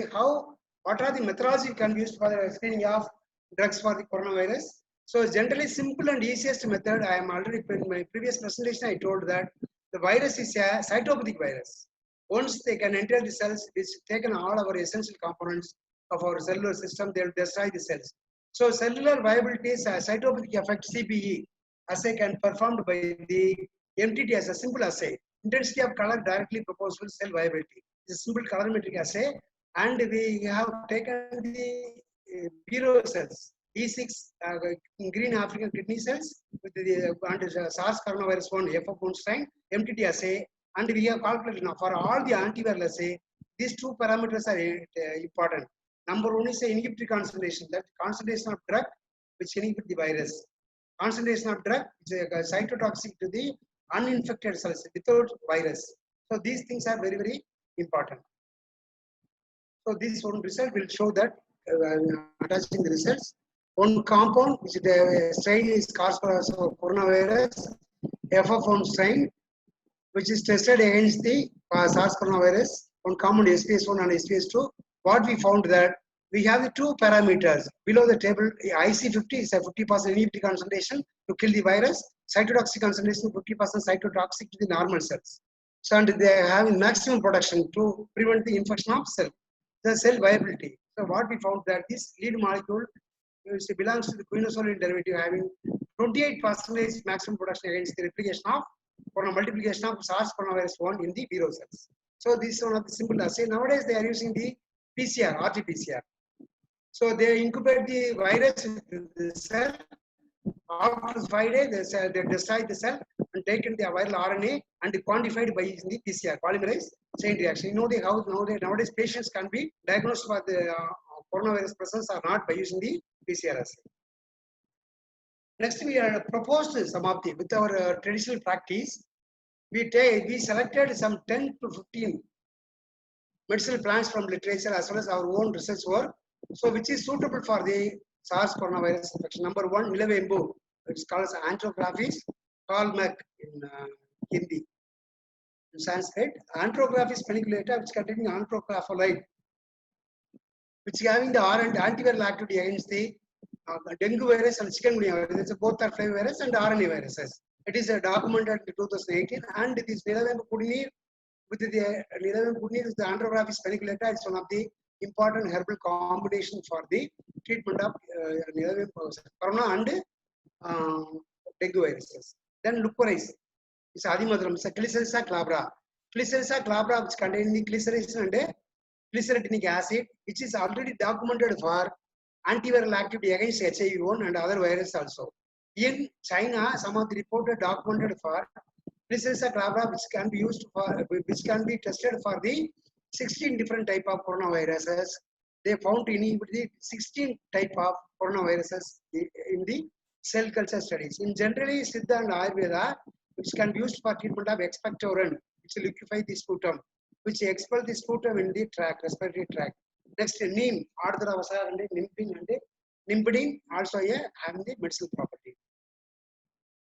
what are the methodology can be used for the screening of drugs for the coronavirus. So, generally simple and easiest method. I am already in my previous presentation. I told that the virus is a cytopathic virus. Once they can enter the cells, it's taken all our essential components of our cellular system. They will destroy the cells. So, cellular viability is a cytopathic effect (CPE) assay can be performed by the MTT as a simple assay. Intensity of color directly proportional to cell viability. It's a simple colorimetric assay, and we have taken the Biro cells. E6 green African kidney cells with the SARS coronavirus 1 FF1 strain, MTT assay, and we have calculated now for all the antiviral assay, these two parameters are important. Number one is the inhibitory concentration, that concentration of drug which inhibit the virus. Concentration of drug is cytotoxic to the uninfected cells without virus. So these things are very, very important. So this one result will show that attaching the results. One compound which the strain is coronavirus FF1 strain, which is tested against the SARS coronavirus. One compound SPS1 and SPS2. What we found that we have the two parameters below the table. IC50 is a 50% inhibitory concentration to kill the virus. Cytotoxic concentration 50% cytotoxic to the normal cells. So and they are having maximum protection to prevent the infection of the cell viability. So what we found that this lead molecule belongs to the quinosolid derivative having 28% maximum protection against the replication of multiplication of SARS coronavirus 1 in the vero cells. So this is one of the simple assay. Nowadays they are using the PCR, RT-PCR. So they incubate the virus in the cell. After 5 days, they destroy the cell and taken the viral RNA and quantified by using the PCR, polymerase chain reaction. You know how nowadays patients can be diagnosed for the coronavirus presence or not by using the PCR assay. Next, we are proposed some of the with our traditional practice. We selected some 10 to 15 medicinal plants from literature as well as our own research work. So, which is suitable for the SARS coronavirus infection. Number one, Nilavembu, which is called as Anthrographis Kalmak in Hindi. In Sanskrit, Anthrographis paniculata, which containing anthocrapholide, which is having the antiviral activity against the dengue virus and chikungunya virus. Both are flavivirus and RNA viruses. It is documented in 2018, and this Nilavembu Kudinir with the Nilavembu Kudinir is the Anthrographis paniculata. It's one of the important herbal combination for the treatment of corona and dengue viruses. Then Lupulase is Adimadram, it's a Glycyrrhiza glabra. Glycyrrhiza glabra, which contains the glycyrrhizin and glyceridinic acid, which is already documented for antiviral activity against HIV-1 and other viruses also. In China, some of the reported documented for Glycyrrhiza glabra, which can be used for, which can be tested for the 16 different type of coronaviruses. They found to inhibit the 16 type of coronaviruses in the cell culture studies. In generally, Siddha and Ayurveda, which can be used for treatment of expectorant, which liquefy the sputum, which expel the sputum in the tract, respiratory tract. Next, neem, Ardhra Vasa and Nimbidine, also having the medicinal property.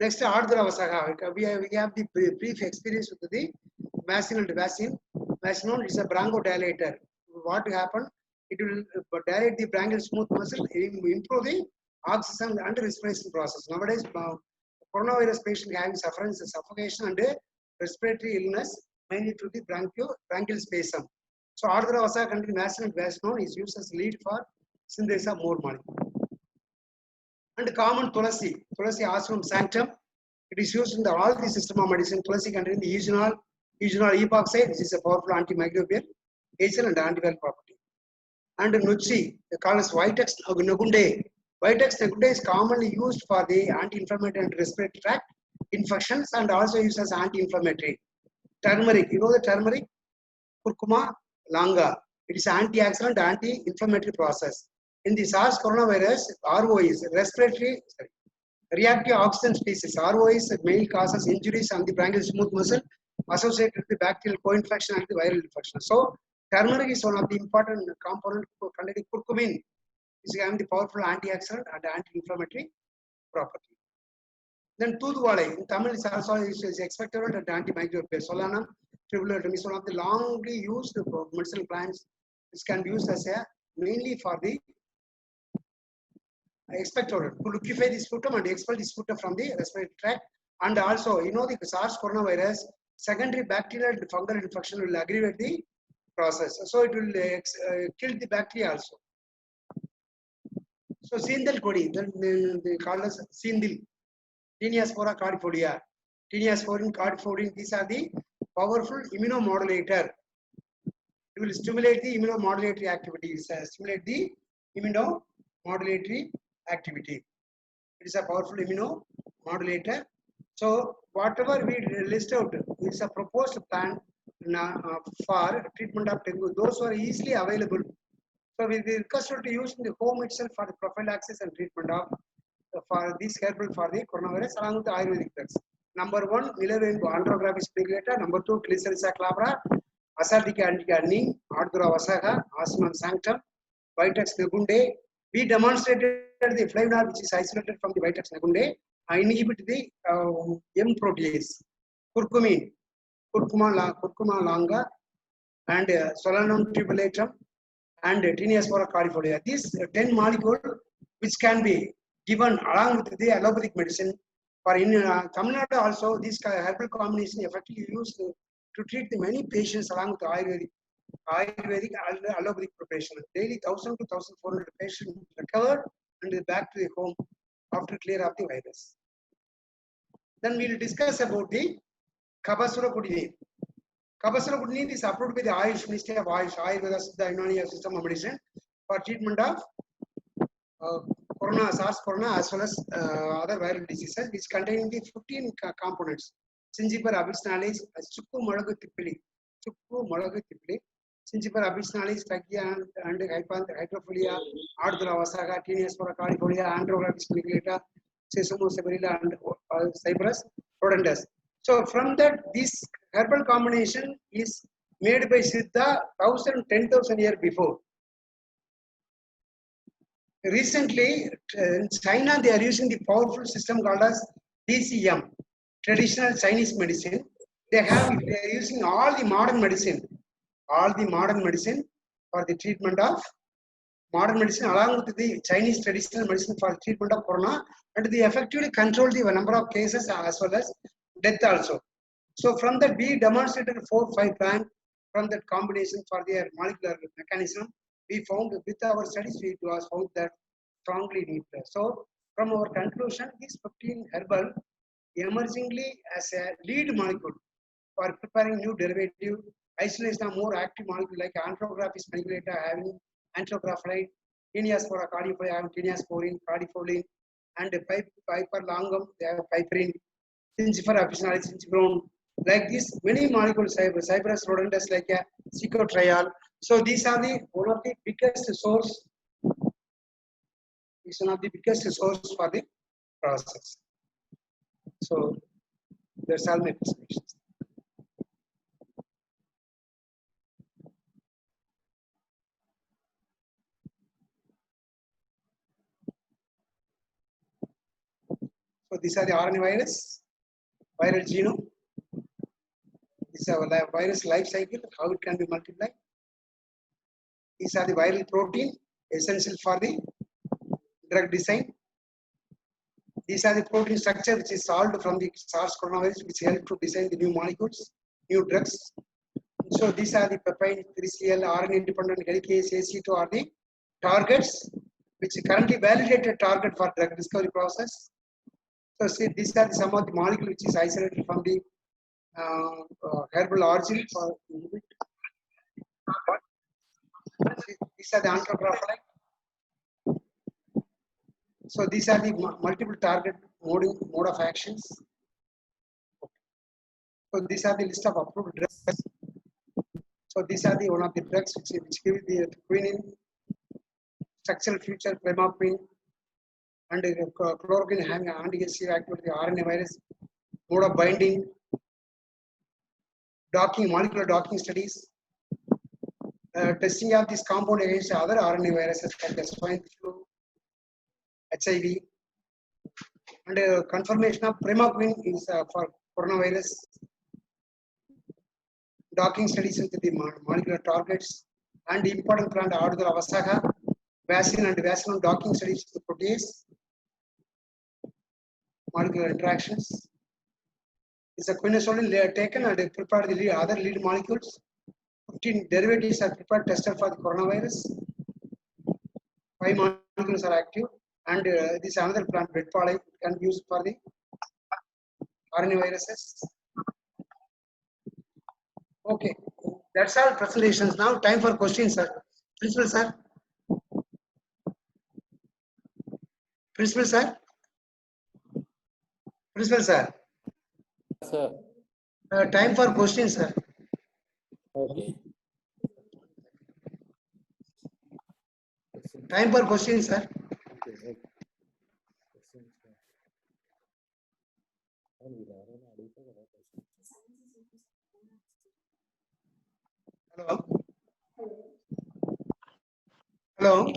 Next, Ardhra Vasaha. We have the brief experience with the vaccine and vaccine. Vaccine is a bronchodilator. What will happen? It will dilate the bronchial smooth muscle, improve the oxygen and respiration process. Nowadays, coronavirus patient having suffocation and respiratory illness, mainly to the bronchial spasm. So, Ardhra Vasa containing vaccine and vaccine is used as lead for synthesis of more molecule. And common Tulasi Ashram sanctum. It is used in all the system of medicine. Tulasi containing the eugenol epoxide, which is a powerful antimicrobial agent and antiviral property. And Nuchi, called as Vitex Nagunde. Vitex Nagunde is commonly used for the anti-inflammatory and respiratory tract infections and also used as anti-inflammatory. Turmeric, you know the turmeric? Curcuma longa. It is antioxidant, anti-inflammatory process. In the SARS coronavirus, RO is reactive oxygen species. RO is mainly causes injuries on the bronchial smooth muscle associated with the bacterial co-infection and the viral infection. So, turmeric is one of the important components containing curcumin, which is having the powerful antioxidant and anti-inflammatory property. Then Toothwale, in Tamil is also expectorant and antimicrobial. Solanum tribulatum is one of the longly used medicinal plants, which can be used as a mainly for the expectorant to liquefy the sputum and expel the sputum from the respiratory tract. And also, you know, the SARS coronavirus, secondary bacterial and fungal infection will aggravate the process. So it will kill the bacteria also. So Sindel Kodi, they call us Sindil, Teniaspora cardifolia, Teniasporin, cardifodin, these are the powerful immunomodulator. It will stimulate the immunomodulatory activities, stimulate the immunomodulatory activity. It is a powerful immunomodulator. So whatever we list out is a proposed plan for treatment of dengue. Those who are easily available. So we request you to use in the home itself for the prophylaxis and treatment of for this herbal for the coronavirus along with the Ayurvedic drugs. Number 1, Nilavenbu Andrographis spigulata. Number 2, Glycyrrhiza glabra, Asaltica antica neem, Ardura vasaga, Osmium sanctum, Vitex negunde. We demonstrated the flavonol which is isolated from the Vitex negunde inhibit the M protease, curcumin, curcuma longa, and Solanum tubulatum, and Tinospora cordifolia. These 10 molecules which can be given along with the allopathic medicine. For in Tamil Nadu also, this herbal combination effectively used to treat the many patients along with Ayurvedic allopathic preparation. Daily 1,000 to 1,400 patients recovered and back to the home after clear of the virus. Then we will discuss about the Kabasura Kudini. Kabasura Kudini is approved by the Ayush Ministry of Ayush, Ayurveda Siddha Unani System of Medicine for treatment of corona, SARS corona as well as other viral diseases, which contain the 15 components. Syngiper abyssinalis, Chukku Molagu Tipili, Syngiper abyssinalis, Trachea and Hydrophilia, Ardura vasaga, Tinospora cordifolia, Andrographis spigulata, Sesamus severilla, and Cyprus rodentus. So from that, this herbal combination is made by Siddha 10,000 years before. Recently, in China, they are using the powerful system called as DCM, traditional Chinese medicine. They are using all the modern medicine for the treatment of modern medicine along with the Chinese traditional medicine for the treatment of corona, and they effectively control the number of cases as well as death also. So from that, we demonstrated 4 or 5 plans from that combination for their molecular mechanism. We found with our studies, it was found that strongly need. So from our conclusion, this 15 herbal emergingly as a lead molecule for preparing new derivative, isolation of more active molecule like Andrographis spigulata having antrographolide, Tinospora cordifolia having tinosporin, cordifolin, and Piper longum they have piperine, Syngifer abyssinalis, Syngibrone. Like this, many molecules, Cyprus rodentus like a Cicotriol. So these are the one of the biggest source. Is one of the biggest source for the process. So that's all my presentations. So these are the RNA virus, viral genome. This is our virus life cycle, how it can be multiplied. These are the viral protein, essential for the drug design. These are the protein structure which is solved from the SARS coronavirus, which help to design the new molecules, new drugs. So these are the peptide 3CL, RNA dependent helicase, AC2 are the targets, which is currently validated target for drug discovery process. So see, these are some of the molecule which is isolated from the herbal origin. These are the antrographolite. So these are the multiple target mode of actions. So these are the list of approved drugs. So these are the one of the drugs which give the quinine, structural feature, primaquine, and chloroquine having anti-HCV activity, RNA virus, mode of binding, docking, molecular docking studies, testing of this compound against other RNA viruses like the swine flu, HIV, and confirmation of primaquine is for coronavirus, docking studies with the molecular targets, and important plant Ardura vasaga, vaccine and vaccine docking studies with the protease, molecular interactions. Is a quinine taken and prepared the other lead molecules. 15 derivatives are prepared, tested for the coronavirus. 5 molecules are active, and this another plant, Bedpala, can be used for the RNA viruses. Okay, that's all presentations. Now, time for questions, sir. Principal, sir. Principal sir. Principal sir. Sir. Time for questions, sir. Okay. Time for questions, sir. Hello. Hello.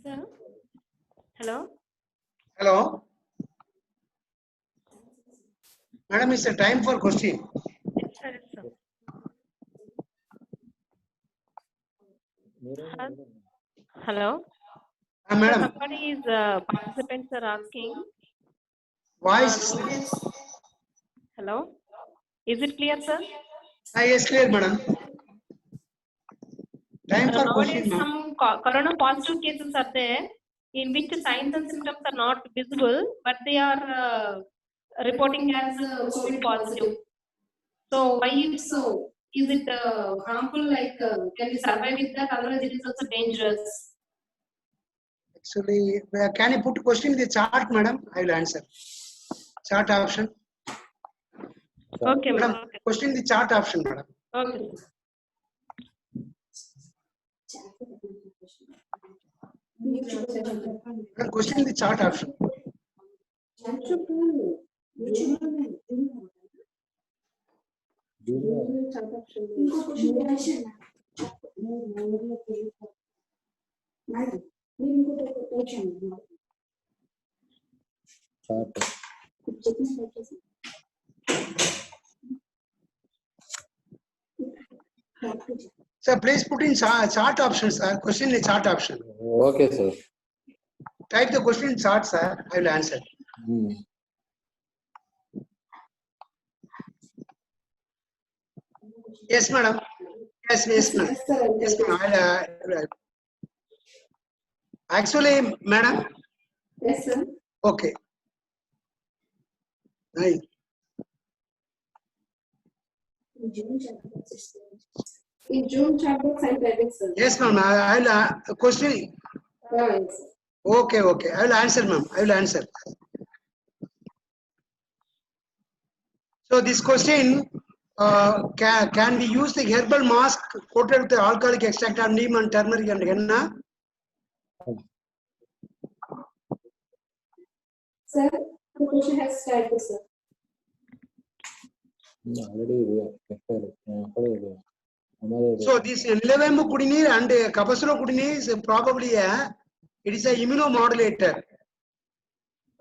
Sir. Hello. Hello. Madam, it's a time for question. Yes, sir. Yes, sir. Hello. So Madam, somebody is participants are asking. voice. Hello. Is it clear, sir? Yes, clear, madam. Time for question, Nowadays, ma'am. some corona positive cases are there in which signs and symptoms are not visible, but they are reporting as COVID positive. So why is so? Is it harmful? Like can we survive with that? Otherwise, it is also dangerous. Actually, can you put question in the chart, madam? I will answer. Chart option. Okay, Madam, ma'am. Okay. question in the chart option, madam. Okay. Madam, question in the chart option. Sir, please put in chart option, sir. Question in the chart option. Okay, sir. Type the question in chart, sir. I will answer. Yes, madam. Yes, madam. Yes, madam. Actually, madam. Yes, sir. Okay. Right. In June chatbox I'm writing, sir. Yes, ma'am. I'll question. Yes. Okay. I will answer, ma'am. I will answer. So this question, can we use the herbal mask coated with the alcoholic extract of neem and turmeric and henna? Sir, the question has started, sir. So this Nilavembu Kudinir and Kapasuro Kudinir is probably it is a immunomodulator.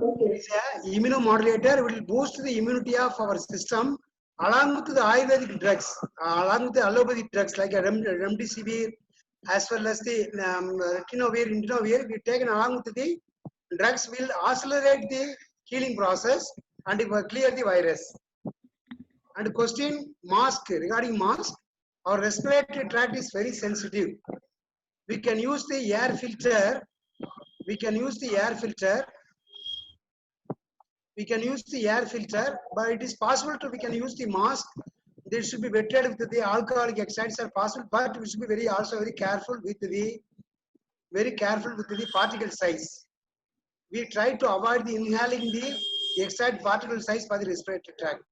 Okay. It is a immunomodulator. It will boost the immunity of our system along with the Ayurvedic drugs, along with the allopathic drugs like remdesivir, as well as the ritonavir. We taken along with the drugs will accelerate the healing process and it will clear the virus. And question mask, regarding mask, our respiratory tract is very sensitive. We can use the air filter. We can use the air filter. But it is possible to we can use the mask. They should be wetted with the alcoholic excites are possible, but we should be very careful with the particle size. We try to avoid the inhaling the excited particle size for the respiratory tract.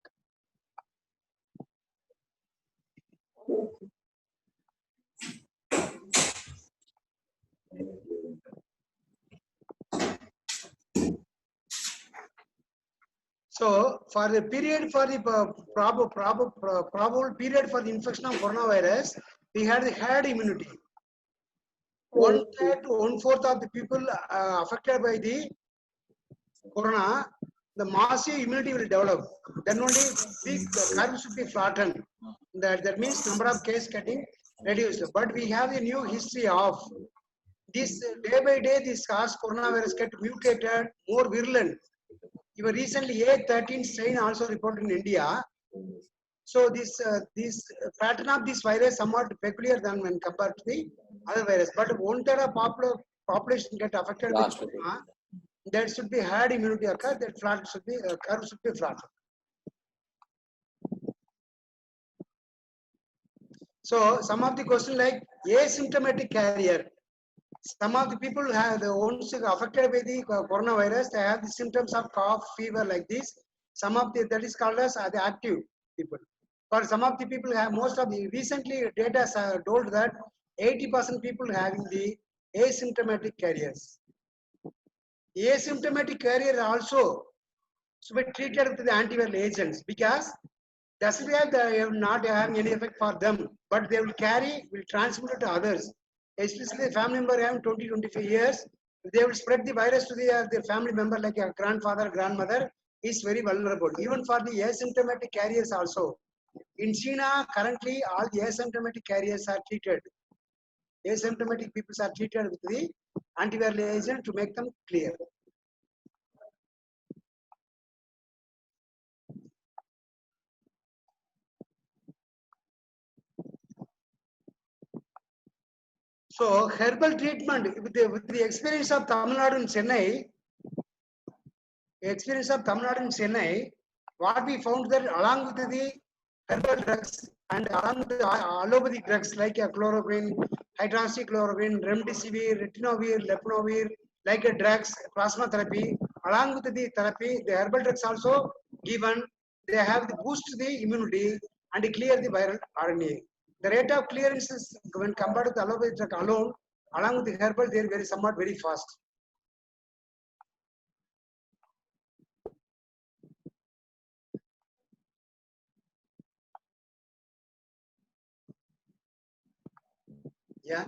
So for the period for the probable period for the infection of coronavirus, we had the herd immunity. 1/3 to 1/4 of the people affected by the corona, the massive immunity will develop. Then only the curve should be flattened. That means number of cases getting reduced. But we have a new history of this day by day. This SARS coronavirus get mutated, more virulent. Even recently, A13 strain also reported in India. So this pattern of this virus somewhat peculiar than when compared to the other virus. But 1/3 of population get affected with corona, there should be herd immunity occur. That flat should be curve should be flat. So some of the question like asymptomatic carrier. Some of the people have the ones affected by the coronavirus, they have the symptoms of cough, fever like this. Some of the, that is called as the active people. For some of the people have, most of the recently data told that 80% people having the asymptomatic carriers. Asymptomatic carrier also should be treated with the antiviral agents because doesn't have the not having any effect for them, but they will carry, will transmit it to others. Especially the family member having 20-25 years, they will spread the virus to the family member like a grandfather, grandmother is very vulnerable. Even for the asymptomatic carriers also. In China, currently all the asymptomatic carriers are treated. Asymptomatic people are treated with the antiviral agent to make them clear. So herbal treatment with the experience of Tamil Nadu in Chennai, what we found that along with the herbal drugs and along with the allopathic drugs like chloroquine, hydroxychloroquine, remdesivir, ritonavir, lepinavir, like drugs, plasma therapy, along with the therapy, the herbal drugs also given, they have to boost the immunity and clear the viral RNA. The rate of clearance is when compared to the allopathic drug alone, along with the herbal, they are very somewhat very fast. Yeah.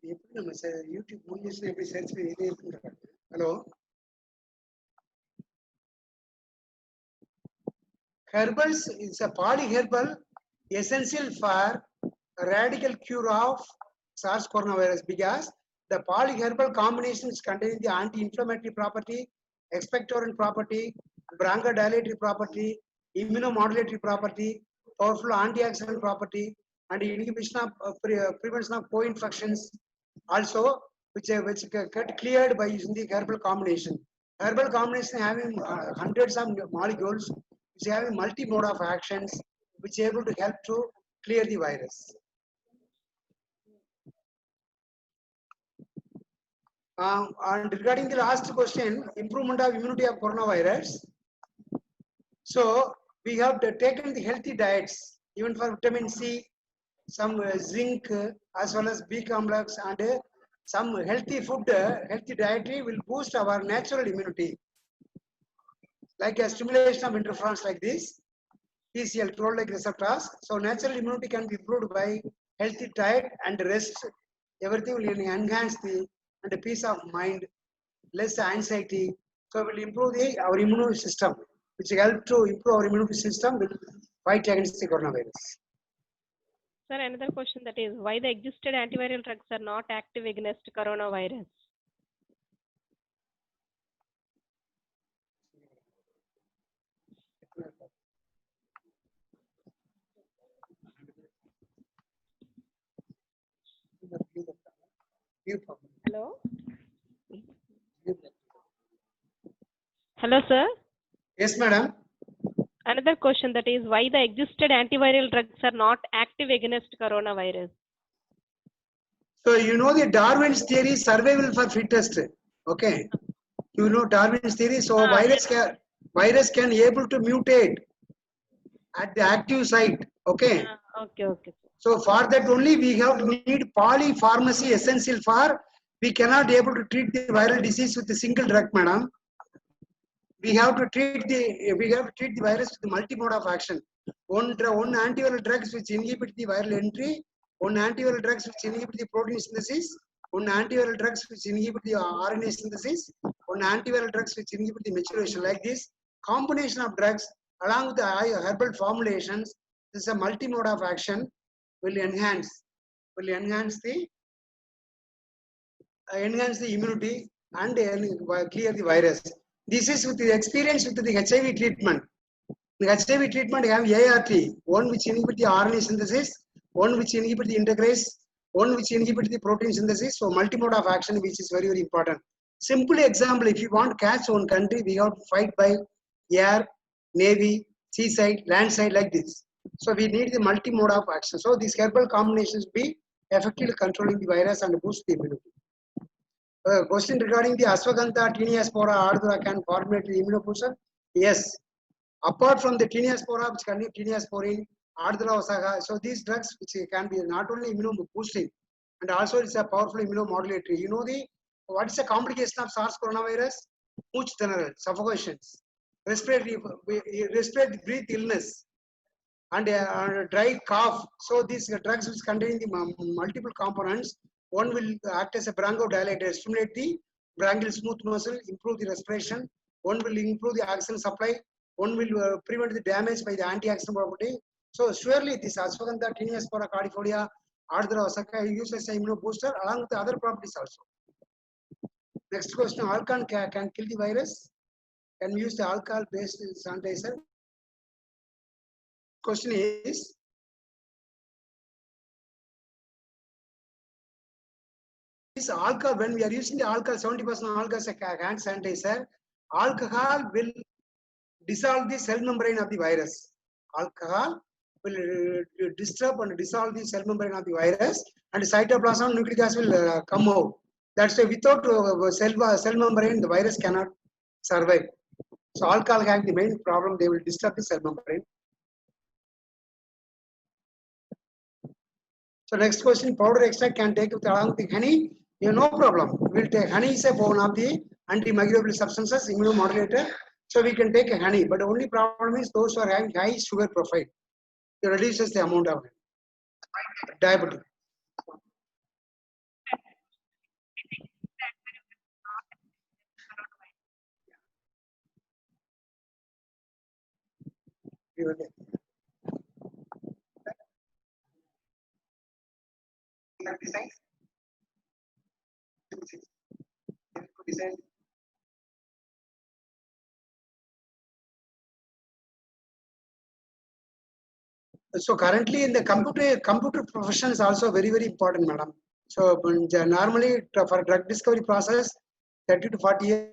YouTube search. Hello. Herbals is a polyherbal essential for a radical cure of SARS coronavirus because the polyherbal combinations contain the anti-inflammatory property, expectorant property, bronchodilatory property, immunomodulatory property, powerful antioxidant property, and inhibition of prevention of co-infections also, which get cleared by using the herbal combination. Herbal combination having hundreds of molecules which have a multi-mode of actions which are able to help to clear the virus. And regarding the last question, improvement of immunity of coronavirus. So we have taken the healthy diets, even for vitamin C, some zinc, as well as B complex, and some healthy food, healthy dietary will boost our natural immunity. Like a stimulation of interferons like this, TCL, toll-like receptors. So natural immunity can be improved by healthy diet and rest. Everything will enhance the peace of mind, less anxiety. So it will improve our immune system, which will help to improve our immune system with fight against the coronavirus. Sir, another question that is why the existed antiviral drugs are not active against coronavirus? Hello? Hello, sir. Yes, madam. Another question that is why the existed antiviral drugs are not active against coronavirus? So you know the Darwin's theory, survival for fittest. Okay. You know Darwin's theory. So virus can able to mutate at the active site. Okay. Okay. So for that only we have need polypharmacy essential for, we cannot able to treat the viral disease with a single drug, madam. We have to treat the virus with the multi-mode of action. One antiviral drugs which inhibit the viral entry, one antiviral drugs which inhibit the protein synthesis, one antiviral drugs which inhibit the RNA synthesis, one antiviral drugs which inhibit the maturation. Like this combination of drugs along with the herbal formulations, this is a multi-mode of action will enhance the immunity and clear the virus. This is with the experience with the HIV treatment. The HIV treatment have ART, one which inhibit the RNA synthesis, one which inhibit the integrase, one which inhibits the protein synthesis. So multimode of action, which is very, very important. Simple example, if you want to catch one country, we have to fight by air, navy, seaside, land side like this. So we need the multi-mode of action. So these herbal combinations be effectively controlling the virus and boost the immunity. Question regarding the ashwagandha, tiniaspora, ardura can formulate the immunobooster? Yes. Apart from the tiniaspora, which contain tiniasporin, ardura osaga, so these drugs which can be not only immunoboosting and also it's a powerful immunomodulatory. You know what is the complication of SARS coronavirus? Mooch general, suffocations, respiratory breath illness, and dry cough. So these drugs which contain the multiple components, one will act as a bronchodilator, stimulate the bronchial smooth muscle, improve the respiration. One will improve the oxygen supply. One will prevent the damage by the antioxidant property. So surely this ashwagandha, tiniaspora, cardifolia, ardura osaga used as a immunobooster along with the other properties also. Next question: alcohol can kill the virus? Can we use the alcohol-based sanitizer? Question is: alcohol, when we are using the alcohol, 70% alcohol as a hand sanitizer, alcohol will dissolve the cell membrane of the virus. Alcohol will disturb and dissolve the cell membrane of the virus, and cytoplasm nucleic acid will come out. That's why without cell membrane, the virus cannot survive. So alcohol has the main problem, they will disturb the cell membrane. So next question: powder extract can take with along with honey? Yeah, no problem. We'll take honey is a one of the antimicrobial substances, immunomodulator. So we can take a honey, but the only problem is those who are having high sugar profile. It reduces the amount of diabetes. So currently in the computer profession is also very, very important, madam. So normally for drug discovery process, 30 to 40 years.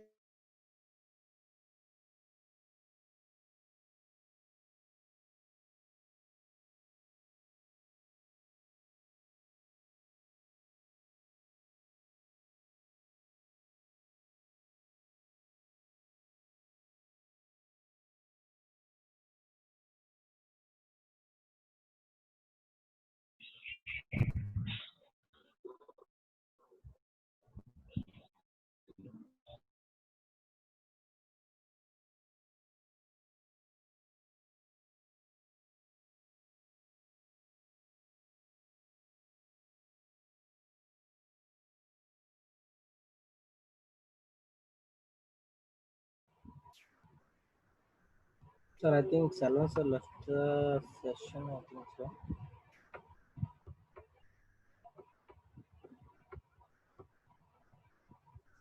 Sir, I think Salvan sir left the session. I think so.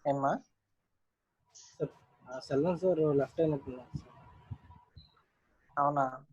Emma? Sir, Salvan sir left anything. Avuna.